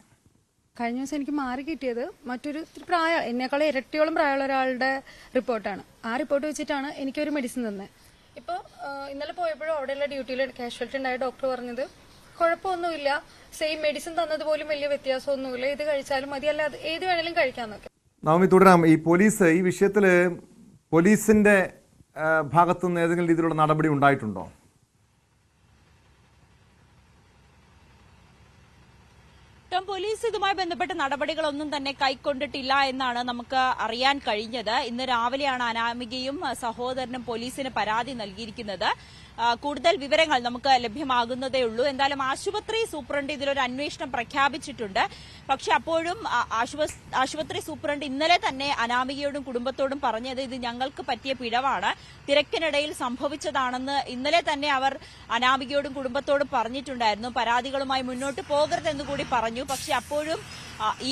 കഴിഞ്ഞ ദിവസം എനിക്ക് മാറി കിട്ടിയത് മറ്റൊരു പ്രായം, എന്നെക്കാളും ഇരട്ടിയോളം പ്രായമുള്ള ഒരാളുടെ റിപ്പോർട്ടാണ്. ആ റിപ്പോർട്ട് വെച്ചിട്ടാണ് എനിക്കൊരു മെഡിസിൻ തന്നെ. ഇപ്പോൾ ഇന്നലെ പോയപ്പോഴും അവിടെയുള്ള ഡ്യൂട്ടിയിൽ കാഷ്വാലിറ്റി ഉണ്ടായ ഡോക്ടർ പറഞ്ഞത് കുഴപ്പമൊന്നുമില്ല, സെയിം മെഡിസിൻ തന്നത് പോലും വലിയ വ്യത്യാസമൊന്നുമില്ല, ഇത് കഴിച്ചാലും മതി, അല്ല ഏത് വേണേലും കഴിക്കാന്നൊക്കെ. നവമി, തുടരാം. ഈ പോലീസ് ഈ വിഷയത്തിൽ പോലീസിന്റെ ഭാഗത്തുനിന്ന് ഏതെങ്കിലും രീതിയിലുള്ള നടപടി ഉണ്ടായിട്ടുണ്ടോ? പോലീസ് ഇതുമായി ബന്ധപ്പെട്ട നടപടികളൊന്നും തന്നെ കൈക്കൊണ്ടിട്ടില്ല എന്നാണ് നമുക്ക് അറിയാൻ കഴിഞ്ഞത്. ഇന്ന് രാവിലെയാണ് അനാമികയും സഹോദരനും പോലീസിന് പരാതി നൽകിയിരിക്കുന്നത്. കൂടുതൽ വിവരങ്ങൾ നമുക്ക് ലഭ്യമാകുന്നതേ ഉള്ളൂ. എന്തായാലും ആശുപത്രി സൂപ്രണ്ട് ഇതിലൊരു അന്വേഷണം പ്രഖ്യാപിച്ചിട്ടുണ്ട്. പക്ഷെ അപ്പോഴും ആശുപത്രി സൂപ്രണ്ട് ഇന്നലെ തന്നെ അനാമികയോടും കുടുംബത്തോടും പറഞ്ഞത് ഇത് ഞങ്ങൾക്ക് പറ്റിയ പിഴവാണ്, തിരക്കിനിടയിൽ സംഭവിച്ചതാണെന്ന് ഇന്നലെ തന്നെ അവർ അനാമികയോടും കുടുംബത്തോടും പറഞ്ഞിട്ടുണ്ടായിരുന്നു. പരാതികളുമായി മുന്നോട്ട് പോകരുതെന്ന് കൂടി പറഞ്ഞു. പക്ഷെ അപ്പോഴും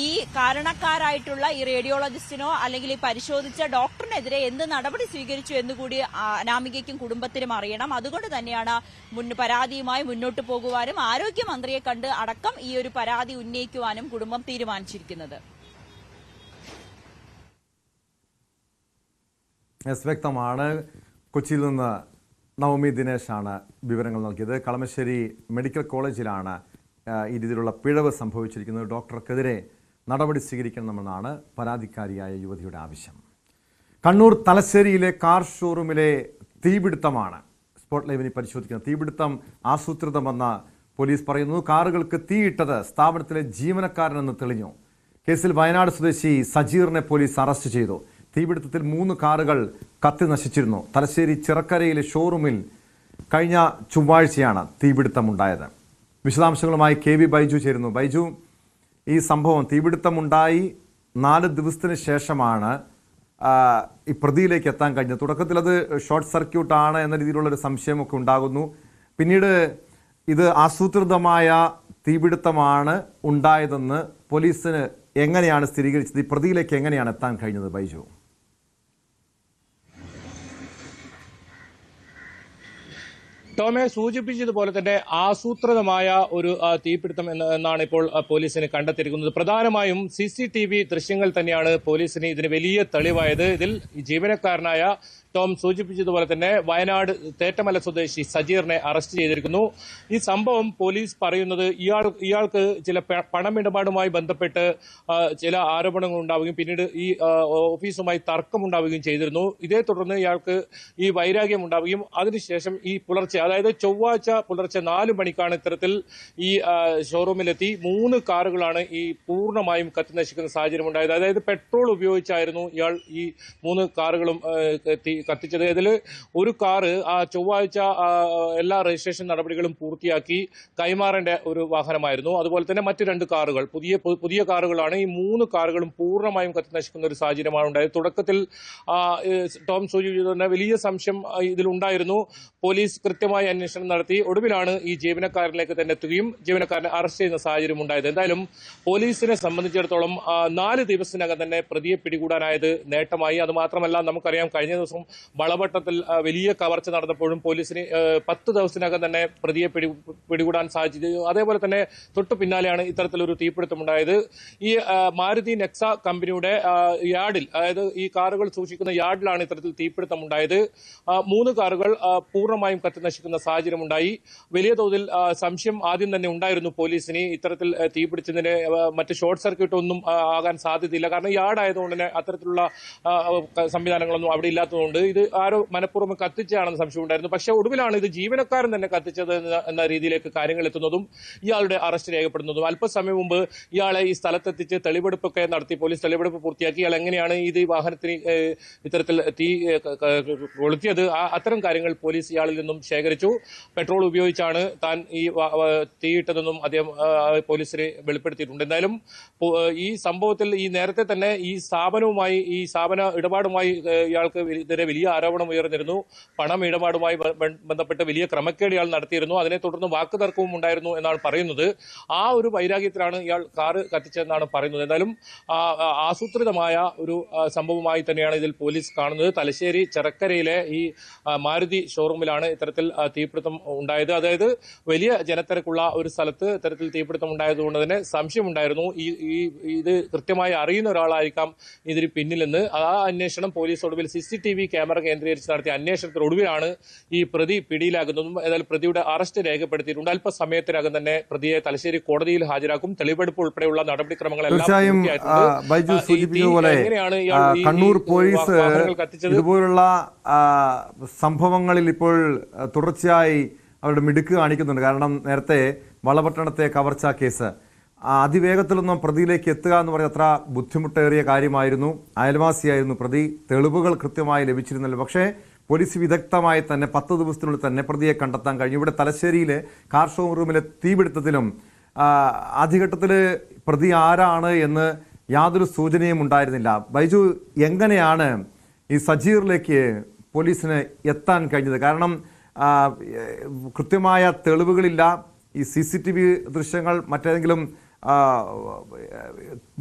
ഈ കാരണക്കാരായിട്ടുള്ള ഈ റേഡിയോളജിസ്റ്റിനോ അല്ലെങ്കിൽ ഈ പരിശോധിച്ച ഡോക്ടറിനെതിരെ എന്ത് നടപടി സ്വീകരിച്ചു എന്നുകൂടി അനാമികയ്ക്കും കുടുംബത്തിനും അറിയണം. അതുകൊണ്ട് തന്നെയാണ് പരാതിയുമായി മുന്നോട്ട് പോകുവാനും ആരോഗ്യമന്ത്രിയെ കണ്ട് അടക്കം ഈ ഒരു പരാതി ഉന്നയിക്കുവാനും കുടുംബം തീരുമാനിച്ചിരിക്കുന്നത്. വ്യക്തമാണ്. കൊച്ചിയിൽ നിന്ന് നവമി ദിനേശാണ് വിവരങ്ങൾ നൽകിയത്. കളമശ്ശേരി മെഡിക്കൽ കോളേജിലാണ് ഈ രീതിയിലുള്ള പിഴവ് സംഭവിച്ചിരിക്കുന്നത്. ഡോക്ടർക്കെതിരെ നടപടി സ്വീകരിക്കണമെന്നാണ് പരാതിക്കാരിയായ യുവതിയുടെ ആവശ്യം. കണ്ണൂർ തലശ്ശേരിയിലെ കാർ ഷോറൂമിലെ തീപിടുത്തമാണ് സ്പോട്ട് ലൈവിനെ പരിശോധിക്കുന്നത്. തീപിടുത്തം ആസൂത്രിതമെന്ന് പോലീസ് പറയുന്നു. കാറുകൾക്ക് തീയിട്ടത് സ്ഥാപനത്തിലെ ജീവനക്കാരനെന്ന് തെളിഞ്ഞു. കേസിൽ വയനാട് സ്വദേശി സജീറിനെ പോലീസ് അറസ്റ്റ് ചെയ്തു. തീപിടുത്തത്തിൽ 3 കാറുകൾ കത്തി നശിച്ചിരുന്നു. തലശ്ശേരി ചിറക്കരയിലെ ഷോറൂമിൽ കഴിഞ്ഞ ചൊവ്വാഴ്ചയാണ് തീപിടുത്തമുണ്ടായത്. വിശദാംശങ്ങളുമായി KV ബൈജു ചേരുന്നു. ബൈജു, ഈ സംഭവം തീപിടുത്തമുണ്ടായി 4 ദിവസത്തിന് ശേഷമാണ് ഈ പ്രതിയിലേക്ക് എത്താൻ കഴിഞ്ഞത്. തുടക്കത്തിൽ അത് ഷോർട്ട് സർക്യൂട്ടാണ് എന്ന രീതിയിലുള്ളൊരു സംശയമൊക്കെ ഉണ്ടാകുന്നു. പിന്നീട് ഇത് ആസൂത്രിതമായ തീപിടുത്തമാണ് ഉണ്ടായതെന്ന് പോലീസിന് എങ്ങനെയാണ് സ്ഥിരീകരിച്ചത്? ഈ പ്രതിയിലേക്ക് എങ്ങനെയാണ് എത്താൻ കഴിഞ്ഞത് ബൈജു? ടോമെ സൂചിപ്പിച്ചതുപോലെ തന്നെ ആസൂത്രിതമായ ഒരു തീപിടുത്തം എന്നാണ് ഇപ്പോൾ പോലീസിന് കണ്ടെത്തിയിരിക്കുന്നത്. പ്രധാനമായും CCTV ദൃശ്യങ്ങൾ തന്നെയാണ് പോലീസിന് ഇതിന് വലിയ തെളിവായത്. ഇതിൽ ജീവനക്കാരനായ ടോം സൂചിപ്പിച്ചതുപോലെ തന്നെ വയനാട് തേറ്റമല സ്വദേശി സജീറിനെ അറസ്റ്റ് ചെയ്തിരിക്കുന്നു. ഈ സംഭവം പോലീസ് പറയുന്നത് ഇയാൾക്ക് ചില പണമിടപാടുമായി ബന്ധപ്പെട്ട് ചില ആരോപണങ്ങൾ ഉണ്ടാവുകയും പിന്നീട് ഈ ഓഫീസുമായി തർക്കമുണ്ടാവുകയും ചെയ്തിരുന്നു. ഇതേ തുടർന്ന് ഇയാൾക്ക് ഈ വൈരാഗ്യം ഉണ്ടാവുകയും അതിനുശേഷം ഈ പുലർച്ചെ, അതായത് ചൊവ്വാഴ്ച പുലർച്ചെ 4 മണിക്കാണ് ഇത്തരത്തിൽ ഈ ഷോറൂമിലെത്തി 3 കാറുകളാണ് ഈ പൂർണ്ണമായും കത്തിനശിക്കുന്ന സാഹചര്യം ഉണ്ടായത്. അതായത് പെട്രോൾ ഉപയോഗിച്ചായിരുന്നു ഇയാൾ ഈ 3 കാറുകളും കത്തിച്ചത്. ഇതിൽ ഒരു കാറ് ചൊവ്വാഴ്ച എല്ലാ രജിസ്ട്രേഷൻ നടപടികളും പൂർത്തിയാക്കി കൈമാറേണ്ട ഒരു വാഹനമായിരുന്നു. അതുപോലെ തന്നെ മറ്റ് 2 കാറുകൾ പുതിയ കാറുകളാണ്. ഈ 3 കാറുകളും പൂർണ്ണമായും കത്തിനശിക്കുന്ന ഒരു സാഹചര്യമാണ് ഉണ്ടായത്. തുടക്കത്തിൽ ടോം സൂചിപ്പിച്ചത് വലിയ സംശയം ഇതിലുണ്ടായിരുന്നു. പോലീസ് കൃത്യമായി അന്വേഷണം നടത്തി ഒടുവിലാണ് ഈ ജീവനക്കാരനിലേക്ക് തന്നെ എത്തുകയും ജീവനക്കാരനെ അറസ്റ്റ് ചെയ്യുന്ന സാഹചര്യം ഉണ്ടായത്. എന്തായാലും പോലീസിനെ സംബന്ധിച്ചിടത്തോളം 4 ദിവസത്തിനകം തന്നെ പ്രതിയെ പിടികൂടാനായത് നേട്ടമായി. അതുമാത്രമല്ല, നമുക്കറിയാം കഴിഞ്ഞ ദിവസം വളവട്ടത്തിൽ വലിയ കവർച്ച നടന്നപ്പോഴും പോലീസിന് 10 ദിവസത്തിനകം തന്നെ പ്രതിയെ പിടികൂടാൻ സാധിച്ചത്. അതേപോലെ തന്നെ തൊട്ടു പിന്നാലെയാണ് ഇത്തരത്തിലൊരു തീപിടുത്തമുണ്ടായത്. ഈ മാരുതി നെക്സ കമ്പനിയുടെ യാർഡിൽ, അതായത് ഈ കാറുകൾ സൂക്ഷിക്കുന്ന യാർഡിലാണ് ഇത്തരത്തിൽ തീപിടുത്തമുണ്ടായത്. 3 കാറുകൾ പൂർണ്ണമായും കത്തിനശിക്കുന്ന സാഹചര്യമുണ്ടായി. വലിയ തോതിൽ സംശയം ആദ്യം തന്നെ ഉണ്ടായിരുന്നു പോലീസിന്. ഇത്തരത്തിൽ തീപിടിച്ചതിന് മറ്റ് ഷോർട്ട് സർക്യൂട്ട് ഒന്നും ആകാൻ സാധ്യതയില്ല. കാരണം യാർഡ് ആയതുകൊണ്ട് തന്നെ അത്തരത്തിലുള്ള സംവിധാനങ്ങളൊന്നും അവിടെ ഇല്ലാത്തതുകൊണ്ട് ഇത് ആരോ മനഃപൂർവ്വം കത്തിച്ചാണെന്ന് സംശയം ഉണ്ടായിരുന്നു. പക്ഷേ ഒടുവിലാണ് ഇത് ജീവനക്കാരൻ തന്നെ കത്തിച്ചത് എന്ന രീതിയിലേക്ക് കാര്യങ്ങൾ എത്തുന്നതും ഇയാളുടെ അറസ്റ്റ് രേഖപ്പെടുന്നതും. അല്പസമയം മുമ്പ് ഇയാളെ ഈ സ്ഥലത്തെത്തിച്ച് തെളിവെടുപ്പൊക്കെ നടത്തി. പോലീസ് തെളിവെടുപ്പ് പൂർത്തിയാക്കി. ഇയാൾ എങ്ങനെയാണ് ഈ വാഹനത്തിന് ഇത്തരത്തിൽ തീ കൊളുത്തിയത്, അത്തരം കാര്യങ്ങൾ പോലീസ് ഇയാളിൽ നിന്നും ശേഖരിച്ചു. പെട്രോൾ ഉപയോഗിച്ചാണ് താൻ ഈ തീയിട്ടതെന്നും അദ്ദേഹം പോലീസിന് വെളിപ്പെടുത്തിയിട്ടുണ്ട്. എന്തായാലും ഈ സംഭവത്തിൽ ഈ നേരത്തെ തന്നെ ഈ സ്ഥാപന ഇടപാടുമായി ഇയാൾക്ക് ഇതിനെ വലിയ ആരോപണം ഉയർന്നിരുന്നു. പണം ഇടപാടുമായി ബന്ധപ്പെട്ട് വലിയ ക്രമക്കേട് ഇയാൾ നടത്തിയിരുന്നു. അതിനെ തുടർന്ന് വാക്കുതർക്കവും ഉണ്ടായിരുന്നു എന്നാണ് പറയുന്നത്. ആ ഒരു വൈരാഗ്യത്തിലാണ് ഇയാൾ കാറ് കത്തിച്ചതെന്നാണ് പറയുന്നത്. എന്തായാലും ആസൂത്രിതമായ ഒരു സംഭവമായി തന്നെയാണ് ഇതിൽ പോലീസ് കാണുന്നത്. തലശ്ശേരി ചെറക്കരയിലെ ഈ മാരുതി ഷോറൂമിലാണ് ഇത്തരത്തിൽ തീപിടുത്തം ഉണ്ടായത്. അതായത് വലിയ ജനത്തിരക്കുള്ള ഒരു സ്ഥലത്ത് ഇത്തരത്തിൽ തീപിടുത്തം ഉണ്ടായതുകൊണ്ട് തന്നെ സംശയമുണ്ടായിരുന്നു ഇത് കൃത്യമായി അറിയുന്ന ഒരാളായിരിക്കാം ഇതിന് പിന്നിലെന്ന്. ആ അന്വേഷണം പോലീസ് ഒടുവിൽ CCTV ക്യാമറ കേന്ദ്രീകരിച്ച് നടത്തിയ അന്വേഷണത്തിനൊടുവിലാണ് ഈ പ്രതി പിടിയിലാകുന്നതും. ഏതായാലും പ്രതിയുടെ അറസ്റ്റ് രേഖപ്പെടുത്തിയിട്ടുണ്ട്. അല്പസമയത്തിനകം തന്നെ പ്രതിയെ തലശ്ശേരി കോടതിയിൽ ഹാജരാക്കും. തെളിവെടുപ്പ് ഉൾപ്പെടെയുള്ള നടപടിക്രമങ്ങളെല്ലാം തീർച്ചയായും ബൈജു സൂചിപ്പിച്ചതുപോലെ കണ്ണൂർ പോലീസ് ഇതുപോലുള്ള സംഭവങ്ങളിൽ ഇപ്പോൾ തുടർച്ചയായി അവരുടെ മിടുക്ക് കാണിക്കുന്നുണ്ട്. കാരണം നേരത്തെ വളപട്ടണത്തെ കവർച്ചാ കേസ് അതിവേഗത്തിലൊന്നും പ്രതിയിലേക്ക് എത്തുക എന്ന് പറയുന്നത് അത്ര ബുദ്ധിമുട്ടേറിയ കാര്യമായിരുന്നു. അയൽവാസിയായിരുന്നു പ്രതി. തെളിവുകൾ കൃത്യമായി ലഭിച്ചിരുന്നല്ലോ. പക്ഷേ പോലീസ് വിദഗ്ധമായി തന്നെ 10 ദിവസത്തിനുള്ളിൽ തന്നെ പ്രതിയെ കണ്ടെത്താൻ കഴിഞ്ഞു. ഇവിടെ തലശ്ശേരിയിലെ കാർ ഷോറൂമിലെ തീപിടുത്തത്തിലും ആദ്യഘട്ടത്തിൽ പ്രതി ആരാണ് എന്ന് യാതൊരു സൂചനയും ഉണ്ടായിരുന്നില്ല. ബൈജു, എങ്ങനെയാണ് ഈ സജീറിലേക്ക് പോലീസിന് എത്താൻ കഴിഞ്ഞത്? കാരണം കൃത്യമായ തെളിവുകളില്ല. ഈ CCTV ദൃശ്യങ്ങൾ, മറ്റേതെങ്കിലും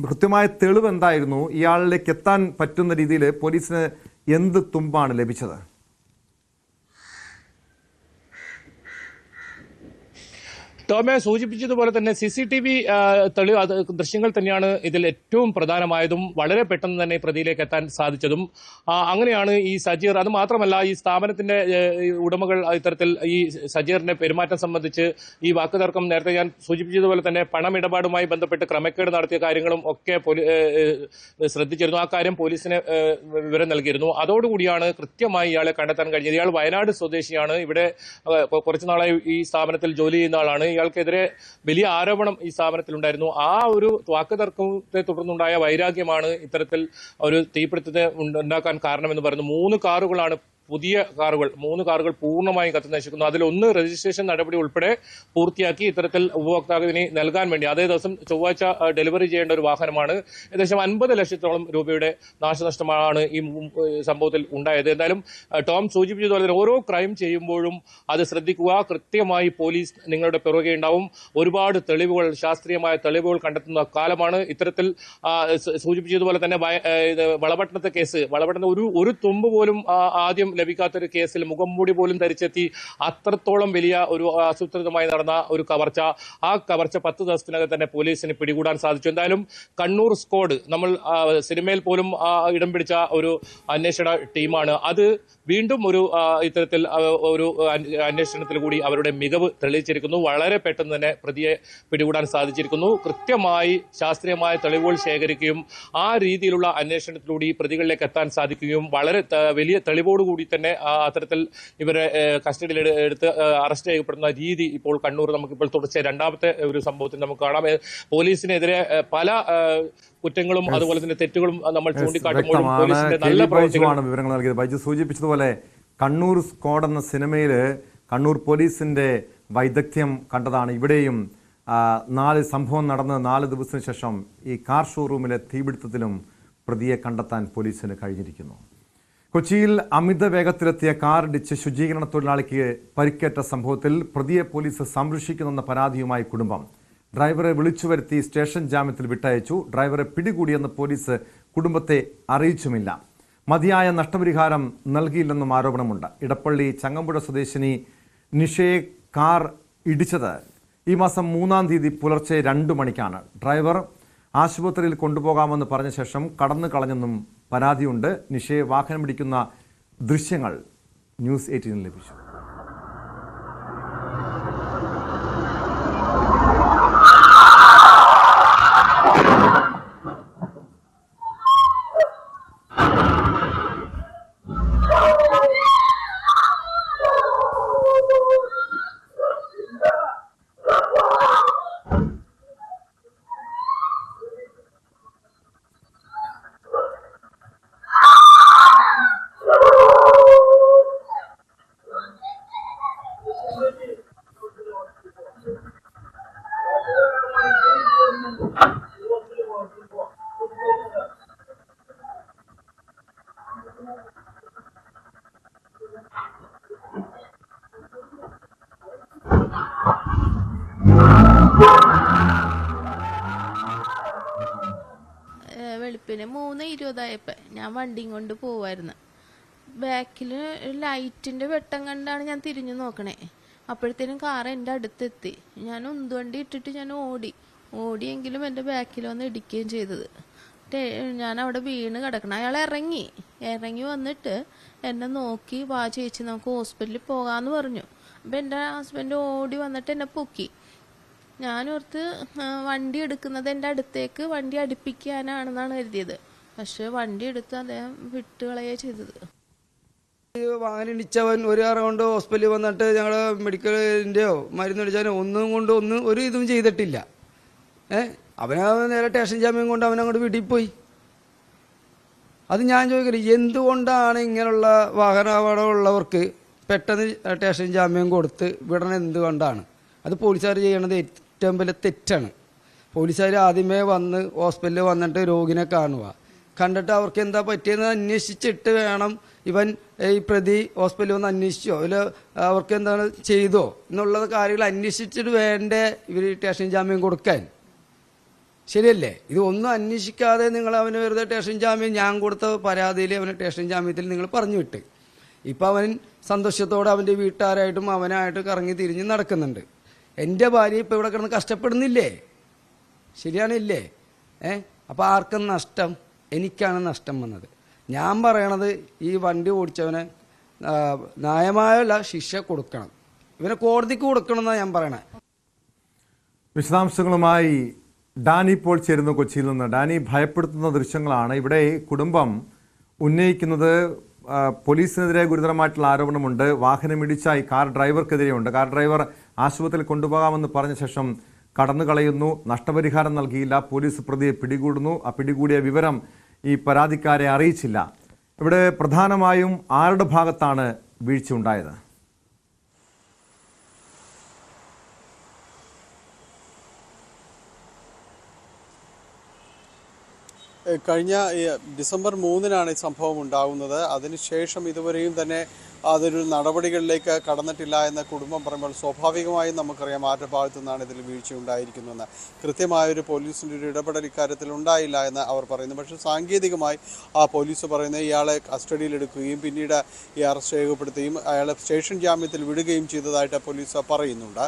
കൃത്യമായ തെളിവ് എന്തായിരുന്നു? ഇയാളിലേക്ക് എത്താൻ പറ്റുന്ന രീതിയിൽ പോലീസിന് എന്ത് തുമ്പാണ് ലഭിച്ചത്? ടോമെ സൂചിപ്പിച്ചതുപോലെ തന്നെ CCTV ദൃശ്യങ്ങൾ തന്നെയാണ് ഇതിൽ ഏറ്റവും പ്രധാനമായതും വളരെ പെട്ടെന്ന് തന്നെ പ്രതിയിലേക്ക് എത്താൻ സാധിച്ചതും. അങ്ങനെയാണ് ഈ സജീർ, അത് മാത്രമല്ല ഈ സ്ഥാപനത്തിന്റെ ഉടമകൾ ഇത്തരത്തിൽ ഈ സജീറിന്റെ പെരുമാറ്റം സംബന്ധിച്ച് ഈ വാക്കുതർക്കം നേരത്തെ ഞാൻ സൂചിപ്പിച്ചതുപോലെ തന്നെ പണമിടപാടുമായി ബന്ധപ്പെട്ട് ക്രമക്കേട് നടത്തിയ കാര്യങ്ങളും ഒക്കെ ശ്രദ്ധിച്ചിരുന്നു. ആ കാര്യം പോലീസിന് വിവരം നൽകിയിരുന്നു. അതോടുകൂടിയാണ് കൃത്യമായി ഇയാളെ കണ്ടെത്താൻ കഴിഞ്ഞത്. ഇയാൾ വയനാട് സ്വദേശിയാണ്. ഇവിടെ കുറച്ചുനാളായി ഈ സ്ഥാപനത്തിൽ ജോലി ചെയ്യുന്ന ആളാണ്. ഇയാൾക്കെതിരെ വലിയ ആരോപണം ഈ സ്ഥാപനത്തിലുണ്ടായിരുന്നു. ആ ഒരു വാക്കുതർക്കത്തെ തുടർന്നുണ്ടായ വൈരാഗ്യമാണ് ഇത്തരത്തിൽ ഒരു തീപിടുത്തത്തെ ഉണ്ടാക്കാൻ കാരണമെന്ന് പറയുന്നു. 3 കാറുകളാണ് പുതിയ കാറുകൾ 3 കാറുകൾ പൂർണ്ണമായും കത്തി നശിക്കുന്നു. അതിലൊന്ന് രജിസ്ട്രേഷൻ നടപടി ഉൾപ്പെടെ പൂർത്തിയാക്കി ഇത്തരത്തിൽ ഉപഭോക്താവിന് നൽകാൻ വേണ്ടി അതേ ദിവസം ചൊവ്വാഴ്ച ഡെലിവറി ചെയ്യേണ്ട ഒരു വാഹനമാണ്. ഏകദേശം 50 ലക്ഷത്തോളം രൂപയുടെ നാശനഷ്ടമാണ് ഈ സംഭവത്തിൽ ഉണ്ടായത്. എന്തായാലും ടോം സൂചിപ്പിച്ചതുപോലെ തന്നെ ഓരോ ക്രൈം ചെയ്യുമ്പോഴും അത് ശ്രദ്ധിക്കുക. കൃത്യമായി പോലീസ് നിങ്ങളുടെ പിറകെ ഉണ്ടാവും. ഒരുപാട് തെളിവുകൾ, ശാസ്ത്രീയമായ തെളിവുകൾ കണ്ടെത്തുന്ന കാലമാണ്. ഇത്തരത്തിൽ സൂചിപ്പിച്ചതുപോലെ തന്നെ വളപട്ടണത്തെ കേസ്, വളപട്ടണത്തെ ഒരു തുമ്പ് പോലും ആദ്യം ലഭിക്കാത്തൊരു കേസിൽ മുഖംമൂടി പോലും ധരിച്ചെത്തി അത്രത്തോളം വലിയ ഒരു ആസൂത്രിതമായി നടന്ന ഒരു കവർച്ച, ആ കവർച്ച 10 ദിവസത്തിനകം തന്നെ പോലീസിന് പിടികൂടാൻ സാധിച്ചു. എന്തായാലും കണ്ണൂർ സ്ക്വാഡ് നമ്മൾ സിനിമയിൽ പോലും ഇടം പിടിച്ച ഒരു അന്വേഷണ ടീമാണ്. അത് വീണ്ടും ഒരു ഇത്തരത്തിൽ ഒരു അന്വേഷണത്തിൽ കൂടി അവരുടെ മികവ് തെളിയിച്ചിരിക്കുന്നു. വളരെ പെട്ടെന്ന് തന്നെ പ്രതിയെ പിടികൂടാൻ സാധിച്ചിരിക്കുന്നു. കൃത്യമായി ശാസ്ത്രീയമായ തെളിവുകൾ ശേഖരിക്കുകയും ആ രീതിയിലുള്ള അന്വേഷണത്തിലൂടെ പ്രതികളിലേക്ക് എത്താൻ സാധിക്കുകയും വളരെ വലിയ തെളിവോടുകൂടി തന്നെ അത്തരത്തിൽ ഇവരെ കസ്റ്റഡിയിൽ എടുത്ത് അറസ്റ്റ് ചെയ്യപ്പെടുന്ന രീതി ഇപ്പോൾ കണ്ണൂർ നമുക്കിപ്പോൾ തുടർച്ചയായി രണ്ടാമത്തെ ഒരു സംഭവത്തിൽ നമുക്ക് കാണാം. പോലീസിനെതിരെ പല കുറ്റങ്ങളും അതുപോലെ തന്നെ തെറ്റുകളും നമ്മൾ ചൂണ്ടിക്കാട്ടുമ്പോഴും പോലീസിന്റെ നല്ല പ്രവർത്തികളാണ് വിവരങ്ങൾ നൽകിയത്. ബൈജു സൂചിപ്പിച്ചതുപോലെ കണ്ണൂർ സ്ക്വാഡ് എന്ന സിനിമയിൽ കണ്ണൂർ പോലീസിന്റെ വൈദഗ്ധ്യം കണ്ടതാണ്. ഇവിടെയും 4 സംഭവം നടന്ന് 4 ദിവസത്തിന് ശേഷം ഈ കാർ ഷോറൂമിലെ തീപിടുത്തത്തിലും പ്രതിയെ കണ്ടെത്താൻ പോലീസിന് കഴിഞ്ഞിരിക്കുന്നു. കൊച്ചിയിൽ അമിത വേഗത്തിലെത്തിയ കാർ ഇടിച്ച് ശുചീകരണ തൊഴിലാളിക്ക് പരിക്കേറ്റ സംഭവത്തിൽ പ്രതിയെ പോലീസ് സംരക്ഷിക്കുന്നെന്ന പരാതിയുമായി കുടുംബം. ഡ്രൈവറെ വിളിച്ചു വരുത്തി സ്റ്റേഷൻ ജാമ്യത്തിൽ വിട്ടയച്ചു. ഡ്രൈവറെ പിടികൂടിയെന്ന് പോലീസ് കുടുംബത്തെ അറിയിച്ചുമില്ല. മതിയായ നഷ്ടപരിഹാരം നൽകിയില്ലെന്നും ആരോപണമുണ്ട്. ഇടപ്പള്ളി ചങ്ങമ്പുഴ സ്വദേശിനി നിഷയെ കാർ ഇടിച്ചത് ഈ മാസം 3-ാം തീയതി പുലർച്ചെ 2 മണിക്കാണ്. ഡ്രൈവർ ആശുപത്രിയിൽ കൊണ്ടുപോകാമെന്ന് പറഞ്ഞ ശേഷം കടന്നു കളഞ്ഞെന്നും പരാതിയുണ്ട്. നിഷയെ വാഹനം പിടിക്കുന്ന ദൃശ്യങ്ങൾ ന്യൂസ് 18 ലഭിച്ചു. വെളുപ്പിന് 3:20 ഞാൻ വണ്ടിയും കൊണ്ട് പോവായിരുന്നു. ബാക്കിൽ ലൈറ്റിൻ്റെ വെട്ടം കണ്ടാണ് ഞാൻ തിരിഞ്ഞു നോക്കണേ. അപ്പോഴത്തേനും കാർ എൻ്റെ അടുത്തെത്തി. ഞാൻ ഉന്തുവണ്ടി ഇട്ടിട്ട് ഞാൻ ഓടിയെങ്കിലും എൻ്റെ ബാക്കിൽ വന്ന് ഇടിക്കുകയും ചെയ്തത്. ഞാൻ അവിടെ വീണ് കിടക്കണം. അയാൾ ഇറങ്ങി വന്നിട്ട് എന്നെ നോക്കി, വാ ചേച്ചി നമുക്ക് ഹോസ്പിറ്റലിൽ പോകാമെന്ന് പറഞ്ഞു. അപ്പം എൻ്റെ ഹസ്ബൻഡ് ഓടി വന്നിട്ട് എന്നെ പൊക്കി. ഞാനോർത്ത് വണ്ടി എടുക്കുന്നത് എൻ്റെ അടുത്തേക്ക് വണ്ടി അടുപ്പിക്കാനാണെന്നാണ് കരുതിയത്. പക്ഷെ വണ്ടി എടുത്ത് അദ്ദേഹം വിട്ടുകളയേ ചെയ്തത്. വാഹനം ഇടിച്ചവൻ ഒരു കാരം കൊണ്ട് ഹോസ്പിറ്റലിൽ വന്നിട്ട് ഞങ്ങൾ മെഡിക്കലിൻ്റെയോ മരുന്ന് അടിച്ചാലോ ഒന്നും ഒരു ഇതും ചെയ്തിട്ടില്ല. അവനെ നേരെ സ്റ്റേഷൻ ജാമ്യം കൊണ്ട് അവനങ്ങോട്ട് വീട്ടിൽ പോയി. അത് ഞാൻ ചോദിക്കില്ല, എന്തുകൊണ്ടാണ് ഇങ്ങനെയുള്ള വാഹനാപകടമുള്ളവർക്ക് പെട്ടെന്ന് സ്റ്റേഷൻ ജാമ്യം കൊടുത്ത് വിടണം? എന്തുകൊണ്ടാണ്? അത് പോലീസുകാർ ചെയ്യണത് ഏറ്റവും വലിയ തെറ്റാണ്. പോലീസുകാർ ആദ്യമേ വന്ന് ഹോസ്പിറ്റലിൽ വന്നിട്ട് രോഗിനെ കണ്ടിട്ട് അവർക്ക് എന്താ പറ്റിയെന്ന് അന്വേഷിച്ചിട്ട് വേണം ഇവൻ ഈ പ്രതി ഹോസ്പിറ്റലിൽ വന്ന് അന്വേഷിച്ചോ ഇല്ല അവർക്ക് എന്താണ് ചെയ്തോ എന്നുള്ള കാര്യങ്ങൾ അന്വേഷിച്ചിട്ട് വേണ്ടേ ഇവർ സ്റ്റേഷൻ ജാമ്യം കൊടുക്കാൻ. ശരിയല്ലേ? ഇത് ഒന്നും അന്വേഷിക്കാതെ നിങ്ങൾ അവന് വെറുതെ സ്റ്റേഷൻ ജാമ്യം, ഞാൻ കൊടുത്ത പരാതിയിൽ അവന് സ്റ്റേഷൻ ജാമ്യത്തിൽ നിങ്ങൾ പറഞ്ഞു വിട്ട്. ഇപ്പം അവൻ സന്തോഷത്തോടെ അവൻ്റെ വീട്ടുകാരായിട്ടും അവനായിട്ട് കറങ്ങി തിരിഞ്ഞ് നടക്കുന്നുണ്ട്. എൻ്റെ ഭാര്യ ഇപ്പോൾ ഇവിടെ കിടന്ന് കഷ്ടപ്പെടുന്നില്ലേ? ശരിയാണില്ലേ? അപ്പോൾ ആർക്കും നഷ്ടം? എനിക്കാണ് നഷ്ടം വന്നത്. ഞാൻ പറയണത് ഈ വണ്ടി ഓടിച്ചവന് ന്യായമായുള്ള ശിക്ഷ കൊടുക്കണം. ഇവനെ കോടതിക്ക് കൊടുക്കണം എന്നാണ് ഞാൻ പറയണേ. വിശദാംശങ്ങളുമായി ഡാനി ഇപ്പോൾ ചേരുന്നു കൊച്ചിയിൽ നിന്ന്. ഡാനി, ഭയപ്പെടുത്തുന്ന ദൃശ്യങ്ങളാണ്. ഇവിടെ കുടുംബം ഉന്നയിക്കുന്നത് പോലീസിനെതിരെ ഗുരുതരമായിട്ടുള്ള ആരോപണമുണ്ട്. വാഹനമിടിച്ച ഈ കാർ ഡ്രൈവർക്കെതിരെയുണ്ട്. കാർ ഡ്രൈവർ ആശുപത്രിയിൽ കൊണ്ടുപോകാമെന്ന് പറഞ്ഞ ശേഷം കടന്നു കളയുന്നു. നഷ്ടപരിഹാരം നൽകിയില്ല. പോലീസ് പ്രതിയെ പിടികൂടുന്നു. ആ പിടികൂടിയ വിവരം ഈ പരാതിക്കാരെ അറിയിച്ചില്ല. ഇവിടെ പ്രധാനമായും ആരുടെ ഭാഗത്താണ് വീഴ്ച ഉണ്ടായത്? കഴിഞ്ഞ ഡിസംബർ 3-നാണ് ഈ സംഭവം ഉണ്ടാകുന്നത്. അതിനുശേഷം ഇതുവരെയും തന്നെ അതൊരു നടപടികളിലേക്ക് കടന്നിട്ടില്ല എന്ന കുടുംബം പറയുമ്പോൾ സ്വാഭാവികമായും നമുക്കറിയാം ആരുടെ ഭാഗത്തു നിന്നാണ് ഇതിൽ വീഴ്ച ഉണ്ടായിരിക്കുന്നതെന്ന്. കൃത്യമായൊരു പോലീസിൻ്റെ ഒരു ഇടപെടൽ ഇക്കാര്യത്തിൽ ഉണ്ടായില്ല എന്ന് അവർ പറയുന്നു. പക്ഷേ സാങ്കേതികമായി പോലീസ് പറയുന്നത് ഇയാളെ കസ്റ്റഡിയിലെടുക്കുകയും പിന്നീട് ഈ അറസ്റ്റ് രേഖപ്പെടുത്തുകയും അയാളെ സ്റ്റേഷൻ ജാമ്യത്തിൽ വിടുകയും ചെയ്തതായിട്ട് പോലീസ് പറയുന്നുണ്ട്.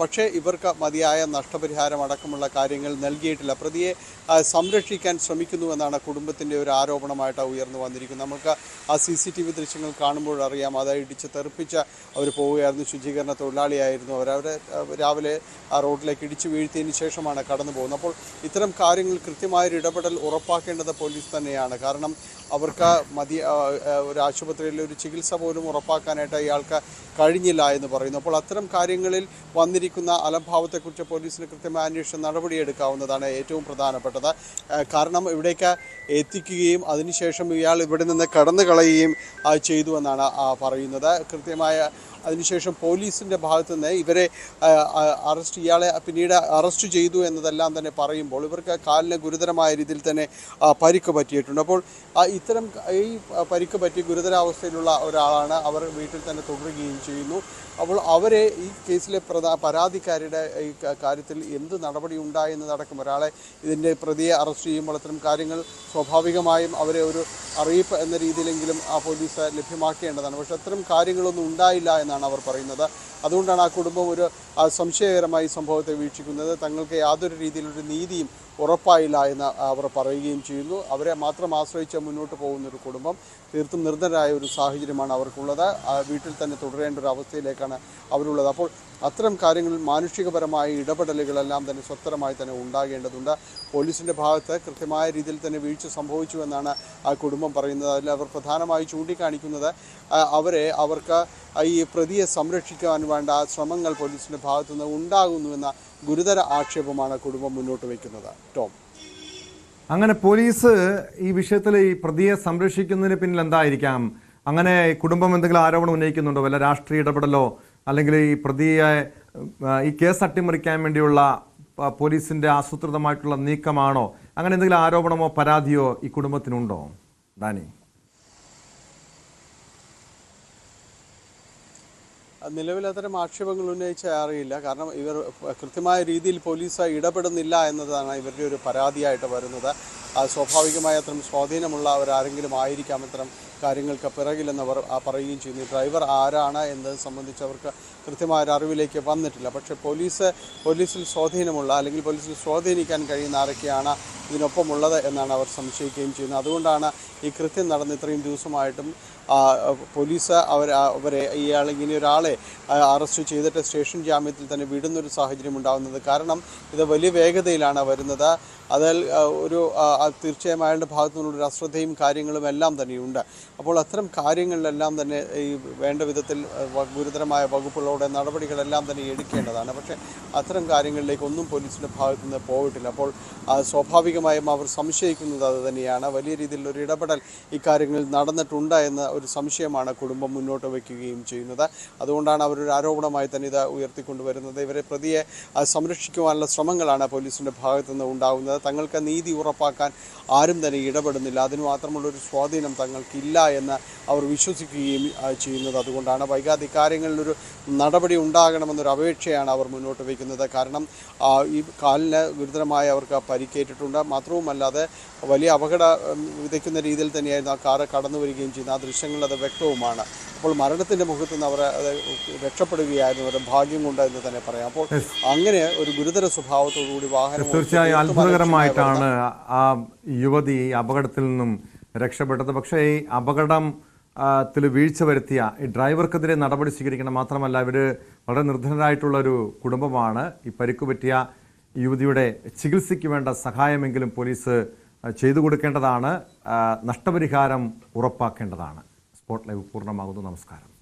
പക്ഷേ ഇവർക്ക് മതിയായ നഷ്ടപരിഹാരം അടക്കമുള്ള കാര്യങ്ങൾ നൽകിയിട്ടില്ല. പ്രതിയെ സംരക്ഷിക്കാൻ ശ്രമിക്കുന്നുവെന്നാണ് കുടുംബത്തിൻ്റെ ഒരു ആരോപണമായിട്ട് ഉയർന്നു വന്നിരിക്കുന്നത്. നമുക്ക് ആ CCTV ദൃശ്യങ്ങൾ കാണുമ്പോൾ അറിയാം. അത് ഇടിച്ച് തെറിപ്പിച്ച് അവർ പോവുകയായിരുന്നു. ശുചീകരണ തൊഴിലാളിയായിരുന്നു അവരെ രാവിലെ ആ റോഡിലേക്ക് ഇടിച്ചു വീഴ്ത്തിയതിന് ശേഷമാണ് കടന്നു പോകുന്നത്. അപ്പോൾ ഇത്തരം കാര്യങ്ങൾ കൃത്യമായൊരു ഇടപെടൽ ഉറപ്പാക്കേണ്ടത് പോലീസ് തന്നെയാണ്. കാരണം അവർക്ക് ഒരു ആശുപത്രിയിൽ ഒരു ചികിത്സ പോലും ഉറപ്പാക്കാനായിട്ട് ഇയാൾക്ക് കഴിഞ്ഞില്ല എന്ന് പറയുന്നു. അപ്പോൾ അത്തരം കാര്യങ്ങളിൽ വന്നിരിക്കുന്ന അലംഭാവത്തെക്കുറിച്ച് പോലീസിന് കൃത്യമായ അന്വേഷണ നടപടിയെടുക്കാവുന്നതാണ് ഏറ്റവും പ്രധാനപ്പെട്ടത്. കാരണം ഇവിടേക്ക് എത്തിക്കുകയും അതിനുശേഷം ഇയാൾ ഇവിടെ നിന്ന് കടന്നു കളയുകയും ചെയ്തു എന്നാണ് പറയുന്നത്. കൃത്യമായ അതിനുശേഷം പോലീസിൻ്റെ ഭാഗത്തു നിന്ന് ഇവരെ ഇയാളെ പിന്നീട് അറസ്റ്റ് ചെയ്തു എന്നതെല്ലാം തന്നെ പറയുമ്പോൾ ഇവർക്ക് കാലിന് ഗുരുതരമായ രീതിയിൽ തന്നെ പരിക്ക് പറ്റിയിട്ടുണ്ട്. അപ്പോൾ ഇത്തരം ഈ പരിക്ക് പറ്റി ഗുരുതരാവസ്ഥയിലുള്ള ഒരാളാണ്. അവർ വീട്ടിൽ തന്നെ തുടരുകയും ചെയ്യുന്നു. അപ്പോൾ അവരെ ഈ കേസിലെ പരാതിക്കാരുടെ ഈ കാര്യത്തിൽ എന്ത് നടപടി ഉണ്ടായെന്നതടക്കം ഒരാളെ ഇതിൻ്റെ പ്രതിയെ അറസ്റ്റ് ചെയ്യുമ്പോൾ അത്തരം കാര്യങ്ങൾ സ്വാഭാവികമായും അവരെ ഒരു അറിയിപ്പ് എന്ന രീതിയിലെങ്കിലും പോലീസ് ലഭ്യമാക്കേണ്ടതാണ്. പക്ഷേ അത്തരം കാര്യങ്ങളൊന്നും ഉണ്ടായില്ല എന്നാണ് അവർ പറയുന്നത്. അതുകൊണ്ടാണ് ആ കുടുംബം ഒരു സംശയകരമായി സംഭവത്തെ വീക്ഷിക്കുന്നത്. തങ്ങൾക്ക് യാതൊരു രീതിയിലൊരു നീതിയും ഉറപ്പായില്ല എന്ന് അവർ പറയുകയും ചെയ്യുന്നു. അവരെ മാത്രം ആശ്രയിച്ച് മുന്നോട്ട് പോകുന്നൊരു കുടുംബം തീർത്തും നിർദ്ധരായ ഒരു സാഹചര്യമാണ് അവർക്കുള്ളത്. വീട്ടിൽ തന്നെ തുടരേണ്ട ഒരു അവസ്ഥയിലേക്കാണ് അവരുള്ളത്. അപ്പോൾ അത്തരം കാര്യങ്ങളിൽ മാനുഷികപരമായ ഇടപെടലുകളെല്ലാം തന്നെ സ്വതന്ത്രമായി തന്നെ ഉണ്ടാകേണ്ടതുണ്ട്. പോലീസിൻ്റെ ഭാഗത്ത് കൃത്യമായ രീതിയിൽ തന്നെ വീഴ്ച സംഭവിച്ചുവെന്നാണ് ആ കുടുംബം പറയുന്നത്. അതിൽ അവർ പ്രധാനമായി ചൂണ്ടിക്കാണിക്കുന്നത് അവർക്ക് ഈ പ്രതിയെ സംരക്ഷിക്കാൻ വേണ്ട ശ്രമങ്ങൾ പോലീസിൻ്റെ ഭാഗത്തുനിന്ന് ഉണ്ടാകുന്നുവെന്ന ഗുരുതര ആക്ഷേപമാണ് കുടുംബം മുന്നോട്ട് വയ്ക്കുന്നത്. ടോം, അങ്ങനെ പോലീസ് ഈ വിഷയത്തിൽ ഈ പ്രതിയെ സംരക്ഷിക്കുന്നതിന് പിന്നിൽ എന്തായിരിക്കാം? അങ്ങനെ കുടുംബം എന്തെങ്കിലും ആരോപണം ഉന്നയിക്കുന്നുണ്ടോ? വല്ല രാഷ്ട്രീയ ഇടപെടലോ അല്ലെങ്കിൽ ഈ പ്രതിയെ ഈ കേസ് അട്ടിമറിക്കാൻ വേണ്ടിയുള്ള പോലീസിന്റെ ആസൂത്രിതമായിട്ടുള്ള നീക്കമാണോ? അങ്ങനെ എന്തെങ്കിലും ആരോപണമോ പരാതിയോ ഈ കുടുംബത്തിനുണ്ടോ ഡാനി? നിലവിൽ അത്തരം ആക്ഷേപങ്ങൾ ഉന്നയിച്ച അറിയില്ല. കാരണം ഇവർ കൃത്യമായ രീതിയിൽ പോലീസ് ഇടപെടുന്നില്ല എന്നതാണ് ഇവരുടെ ഒരു പരാതിയായിട്ട് വരുന്നത്. സ്വാഭാവികമായ അത്തരം സ്വാധീനമുള്ളവരാരെങ്കിലും ആയിരിക്കാം ഇത്തരം കാര്യങ്ങൾക്ക് പിറകിലെന്നവർ പറയുകയും ചെയ്യുന്നു. ഡ്രൈവർ ആരാണ് എന്നത് സംബന്ധിച്ച് അവർക്ക് കൃത്യമായ അറിവിലേക്ക് വന്നിട്ടില്ല. പക്ഷേ പോലീസിൽ സ്വാധീനമുള്ള അല്ലെങ്കിൽ പോലീസിൽ സ്വാധീനിക്കാൻ കഴിയുന്ന ആരൊക്കെയാണ് ഇതിനൊപ്പമുള്ളത് എന്നാണ് അവർ സംശയിക്കുകയും ചെയ്യുന്നത്. അതുകൊണ്ടാണ് ഈ കൃത്യം നടന്ന് ഇത്രയും ദിവസമായിട്ടും പോലീസ് അവരെ ഇങ്ങനെ ഒരാളെ അറസ്റ്റ് ചെയ്തിട്ട് സ്റ്റേഷൻ ജാമ്യത്തിൽ തന്നെ വിടുന്നൊരു സാഹചര്യം ഉണ്ടാകുന്നത്. കാരണം ഇത് വലിയ വേഗതയിലാണ് വരുന്നത്. അതിൽ തീർച്ചയായും അയാളുടെ ഭാഗത്തു നിന്നുള്ളൊരു അശ്രദ്ധയും കാര്യങ്ങളും എല്ലാം തന്നെയുണ്ട്. അപ്പോൾ അത്തരം കാര്യങ്ങളിലെല്ലാം തന്നെ ഈ വേണ്ട വിധത്തിൽ ഗുരുതരമായ വകുപ്പുകളോടെ നടപടികളെല്ലാം തന്നെ എടുക്കേണ്ടതാണ്. പക്ഷേ അത്തരം കാര്യങ്ങളിലേക്കൊന്നും പോലീസിൻ്റെ ഭാഗത്തു നിന്ന് പോയിട്ടില്ല. അപ്പോൾ സ്വാഭാവികമായും അവർ സംശയിക്കുന്നത് അത് തന്നെയാണ്. വലിയ രീതിയിലൊരു ഇടപെടൽ ഇക്കാര്യങ്ങളിൽ നടന്നിട്ടുണ്ട് എന്ന ഒരു സംശയമാണ് കുടുംബം മുന്നോട്ട് വയ്ക്കുകയും ചെയ്യുന്നത്. അതുകൊണ്ടാണ് അവരൊരു ആരോപണമായി തന്നെ ഇത് ഉയർത്തിക്കൊണ്ടുവരുന്നത്. ഇവരെ പ്രതിയെ സംരക്ഷിക്കുവാനുള്ള ശ്രമങ്ങളാണ് പോലീസിൻ്റെ ഭാഗത്തു നിന്ന് ഉണ്ടാകുന്നത്. തങ്ങൾക്ക് നീതി ഉറപ്പാക്കാൻ ആരും തന്നെ ഇടപെടുന്നില്ല. അതിന് മാത്രമുള്ളൊരു സ്വാധീനം തങ്ങൾക്കില്ല എന്ന് അവർ വിശ്വസിക്കുകയും ചെയ്യുന്നത്. അതുകൊണ്ടാണ് വൈകാതെ ഇക്കാര്യങ്ങളിലൊരു നടപടി ഉണ്ടാകണമെന്നൊരു അപേക്ഷയാണ് അവർ മുന്നോട്ട് വയ്ക്കുന്നത്. കാരണം ഈ കാലിന് ഗുരുതരമായി അവർക്ക് പരിക്കേറ്റിട്ടുണ്ട്. മാത്രവുമല്ലാതെ വലിയ അപകടം വിതയ്ക്കുന്ന രീതിയിൽ തന്നെയായിരുന്നു ആ കാറ് കടന്നു വരികയും ചെയ്യുന്നത്. ആ ദൃശ്യങ്ങളിൽ അത് വ്യക്തവുമാണ്. അപ്പോൾ മരണത്തിൻ്റെ മുഖത്ത് നിന്ന് അവർ രക്ഷപ്പെടുകയായിരുന്നു അവരുടെ ഭാഗ്യം കൊണ്ട് എന്ന് തന്നെ പറയാം. അപ്പോൾ അങ്ങനെ ഒരു ഗുരുതര സ്വഭാവത്തോടുകൂടി വാഹനം തീർച്ചയായും അത്ഭുതകരമായിട്ടാണ് ആ യുവതി അപകടത്തിൽ നിന്നും രക്ഷപ്പെട്ടത്. പക്ഷേ ഈ അപകടത്തിൽ വീഴ്ച വരുത്തിയ ഈ ഡ്രൈവർക്കെതിരെ നടപടി സ്വീകരിക്കണം. മാത്രമല്ല ഇവർ വളരെ നിർധനരായിട്ടുള്ള ഒരു കുടുംബമാണ്. ഈ പരിക്ക് പറ്റിയ യുവതിയുടെ ചികിത്സയ്ക്ക് വേണ്ട സഹായമെങ്കിലും പോലീസ് ചെയ്തു കൊടുക്കേണ്ടതാണ്. നഷ്ടപരിഹാരം ഉറപ്പാക്കേണ്ടതാണ്. സ്പോട്ട് ലൈവ് പൂർണ്ണമാകുന്നു. നമസ്കാരം.